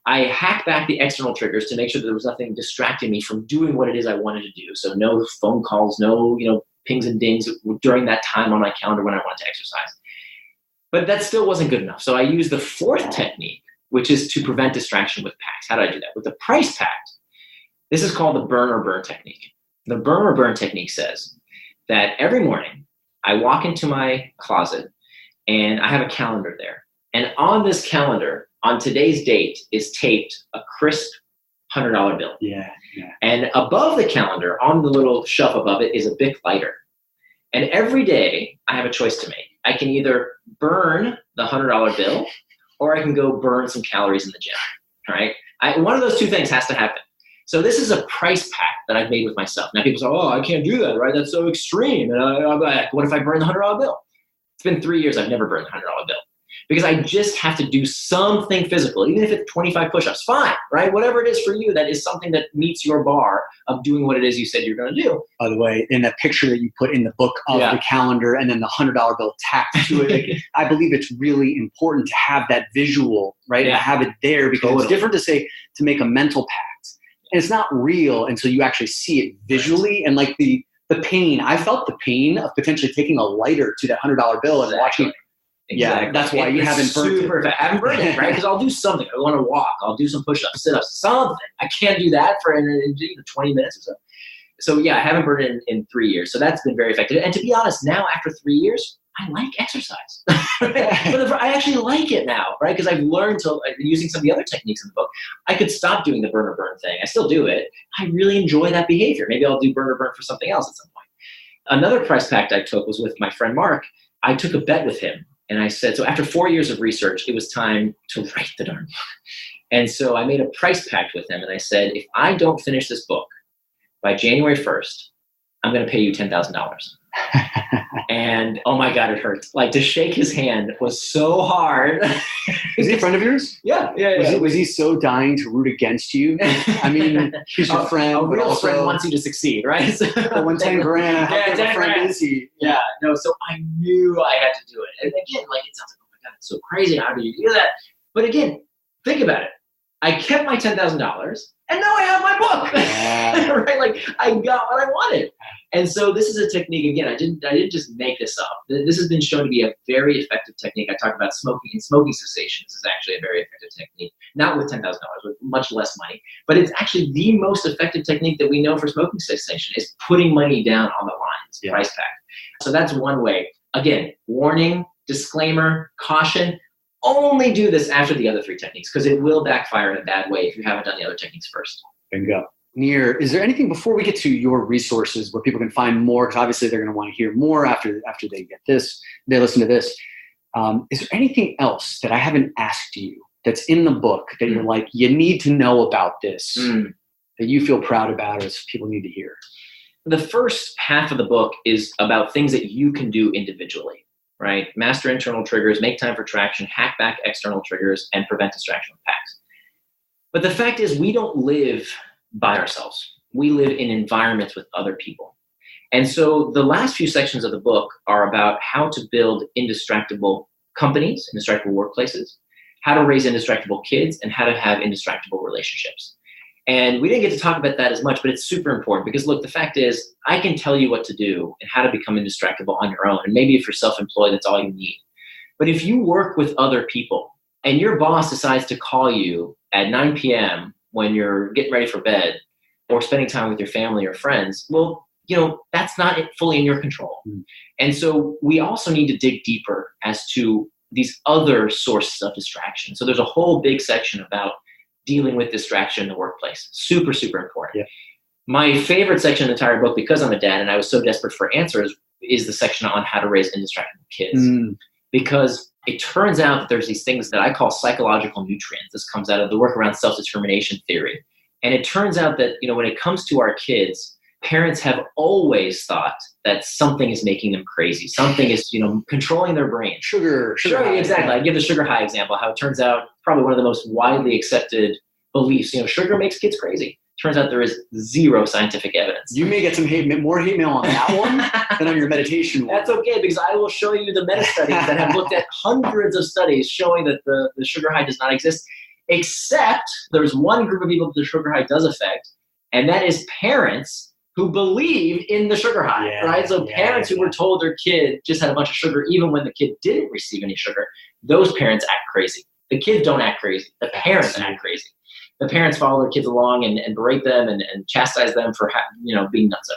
I hacked back the external triggers to make sure that there was nothing distracting me from doing what it is I wanted to do. So no phone calls, no, pings and dings during that time on my calendar when I wanted to exercise. But that still wasn't good enough. So I used the fourth technique, which is to prevent distraction with pacts. How did I do that? With the price pact, this is called the burn or burn technique. The burn or burn technique says that every morning I walk into my closet and I have a calendar there. And on this calendar, on today's date, is taped a crisp $100 bill.
Yeah.
And above the calendar, on the little shelf above it, is a Bic lighter. And every day, I have a choice to make. I can either burn the $100 bill, or I can go burn some calories in the gym. Right? One of those two things has to happen. So this is a price pact that I've made with myself. Now people say, oh, I can't do that, right? That's so extreme. And I'm like, what if I burn the $100 bill? It's been 3 years, I've never burned the $100 bill. Because I just have to do something physical, even if it's 25 push-ups, fine, right? Whatever it is for you, that is something that meets your bar of doing what it is you said you're going to do.
By the way, in that picture that you put in the book of the calendar and then the $100 bill tacked to it, I believe it's really important to have that visual, right? And have it there because it's different to make a mental pact. And it's not real until you actually see it visually. And like the pain, I felt the pain of potentially taking a lighter to that $100 bill and watching.
Exactly.
Yeah, that's why you haven't burned it.
I haven't burned it, right? Because I'll do something. I want to walk. I'll do some push-ups, sit-ups, something. I can't do that for 20 minutes or so. So yeah, I haven't burned it in 3 years. So that's been very effective. And to be honest, now after 3 years, I like exercise. I actually like it now, right? Because I've learned to, using some of the other techniques in the book, I could stop doing the burn thing. I still do it. I really enjoy that behavior. Maybe I'll do burn for something else at some point. Another price pact I took was with my friend Mark. I took a bet with him. And I said, so after 4 years of research, it was time to write the darn book. And so I made a price pact with him. And I said, if I don't finish this book by January 1st, I'm going to pay you $10,000. And oh my God, it hurts. Like, to shake his hand was so hard.
Is he a friend of yours?
Yeah.
Was he so dying to root against you? I mean, he's your friend.
A real friend wants you to succeed, right? So,
but when 10 grand, how good a friend is he?
Yeah, no, so I knew I had to do it. And again, like, it sounds like, oh my God, it's so crazy. How do you do that? But again, think about it. I kept my $10,000 and now I have my book, right? Like, I got what I wanted. And so this is a technique, again, I didn't just make this up. This has been shown to be a very effective technique. I talk about smoking and smoking cessation. This is actually a very effective technique, not with $10,000, with much less money, but it's actually the most effective technique that we know for smoking cessation is putting money down on the lines, price pact. So that's one way. Again, warning, disclaimer, caution, only do this after the other three techniques because it will backfire in a bad way if you haven't done the other techniques first.
Bingo. Nir, is there anything before we get to your resources where people can find more? Because obviously they're going to want to hear more after they get this, they listen to this. Is there anything else that I haven't asked you that's in the book that you're like, you need to know about this, that you feel proud about or people need to hear?
The first half of the book is about things that you can do individually, right? Master internal triggers, make time for traction, hack back external triggers, and prevent distraction with pacts. But the fact is, we don't live by ourselves. We live in environments with other people. And so the last few sections of the book are about how to build indestructible companies, indestructible workplaces, how to raise indestructible kids, and how to have indestructible relationships. And we didn't get to talk about that as much, but it's super important because, look, the fact is, I can tell you what to do and how to become indestructible on your own. And maybe if you're self-employed, that's all you need. But if you work with other people and your boss decides to call you at 9 p.m. when you're getting ready for bed or spending time with your family or friends, well, that's not fully in your control. And so we also need to dig deeper as to these other sources of distraction. So there's a whole big section about dealing with distraction in the workplace. Super, super important. Yeah. My favorite section in the entire book, because I'm a dad and I was so desperate for answers, is the section on how to raise indestructible kids. Because it turns out that there's these things that I call psychological nutrients. This comes out of the work around self-determination theory. And it turns out that, when it comes to our kids, parents have always thought that something is making them crazy. Something is, controlling their brain. Sugar high. Exactly. I give the sugar high example, how it turns out probably one of the most widely accepted beliefs, sugar makes kids crazy. Turns out there is zero scientific evidence.
You may get some more hate mail on that one than on your meditation one.
That's okay, because I will show you the meta-studies that have looked at hundreds of studies showing that the sugar high does not exist, except there's one group of people that the sugar high does affect, and that is parents who believe in the sugar high, right? So parents who were told their kid just had a bunch of sugar even when the kid didn't receive any sugar, those parents act crazy. The kids don't act crazy. The parents act crazy. The parents follow their kids along and berate them and chastise them for being nutso.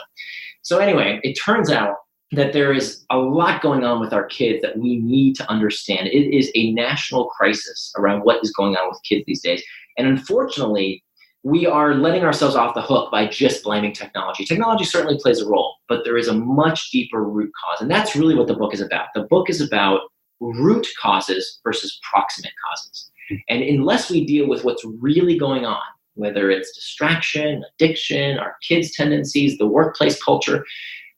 So anyway, it turns out that there is a lot going on with our kids that we need to understand. It is a national crisis around what is going on with kids these days. And unfortunately, we are letting ourselves off the hook by just blaming technology. Technology certainly plays a role, but there is a much deeper root cause. And that's really what the book is about. The book is about root causes versus proximate causes. And unless we deal with what's really going on, whether it's distraction, addiction, our kids' tendencies, the workplace culture,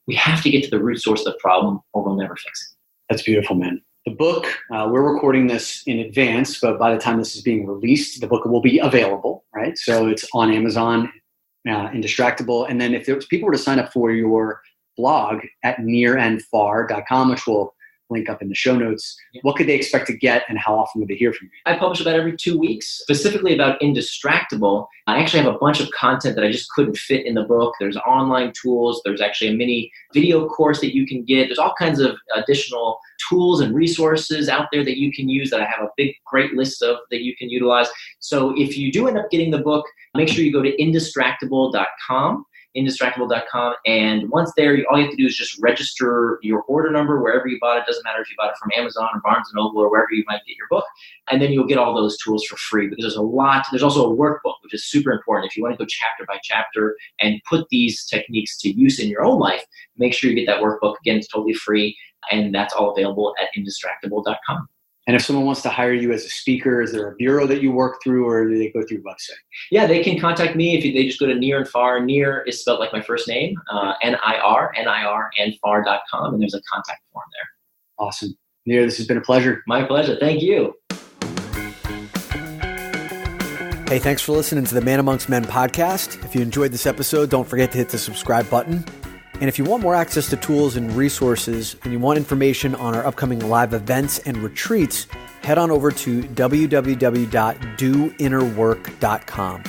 we have to get to the root source of the problem or we'll never fix it.
That's beautiful, man. The book, we're recording this in advance, but by the time this is being released, the book will be available, right? So it's on Amazon, Indistractable. And then if people were to sign up for your blog at nirandfar.com, which we'll link up in the show notes, what could they expect to get and how often would they hear from you?
I publish about every 2 weeks, specifically about Indestructible. I actually have a bunch of content that I just couldn't fit in the book. There's online tools. There's actually a mini video course that you can get. There's all kinds of additional tools and resources out there that you can use that I have a great list of that you can utilize. So if you do end up getting the book, make sure you go to Indistractable.com. Indistractable.com. And once there, all you have to do is just register your order number wherever you bought it. Doesn't matter if you bought it from Amazon or Barnes & Noble or wherever you might get your book. And then you'll get all those tools for free, because there's also a workbook, which is super important. If you want to go chapter by chapter and put these techniques to use in your own life, make sure you get that workbook. Again, it's totally free. And that's all available at Indistractable.com.
And if someone wants to hire you as a speaker, is there a bureau that you work through, or do they go through your website?
Yeah, they can contact me if they just go to Near and Far. Near is spelled like my first name, NIR, and far.com, and there's a contact form there.
Awesome. Near, this has been a pleasure.
My pleasure. Thank you.
Hey, thanks for listening to the Man Amongst Men podcast. If you enjoyed this episode, don't forget to hit the subscribe button. And if you want more access to tools and resources, and you want information on our upcoming live events and retreats, head on over to www.doinnerwork.com.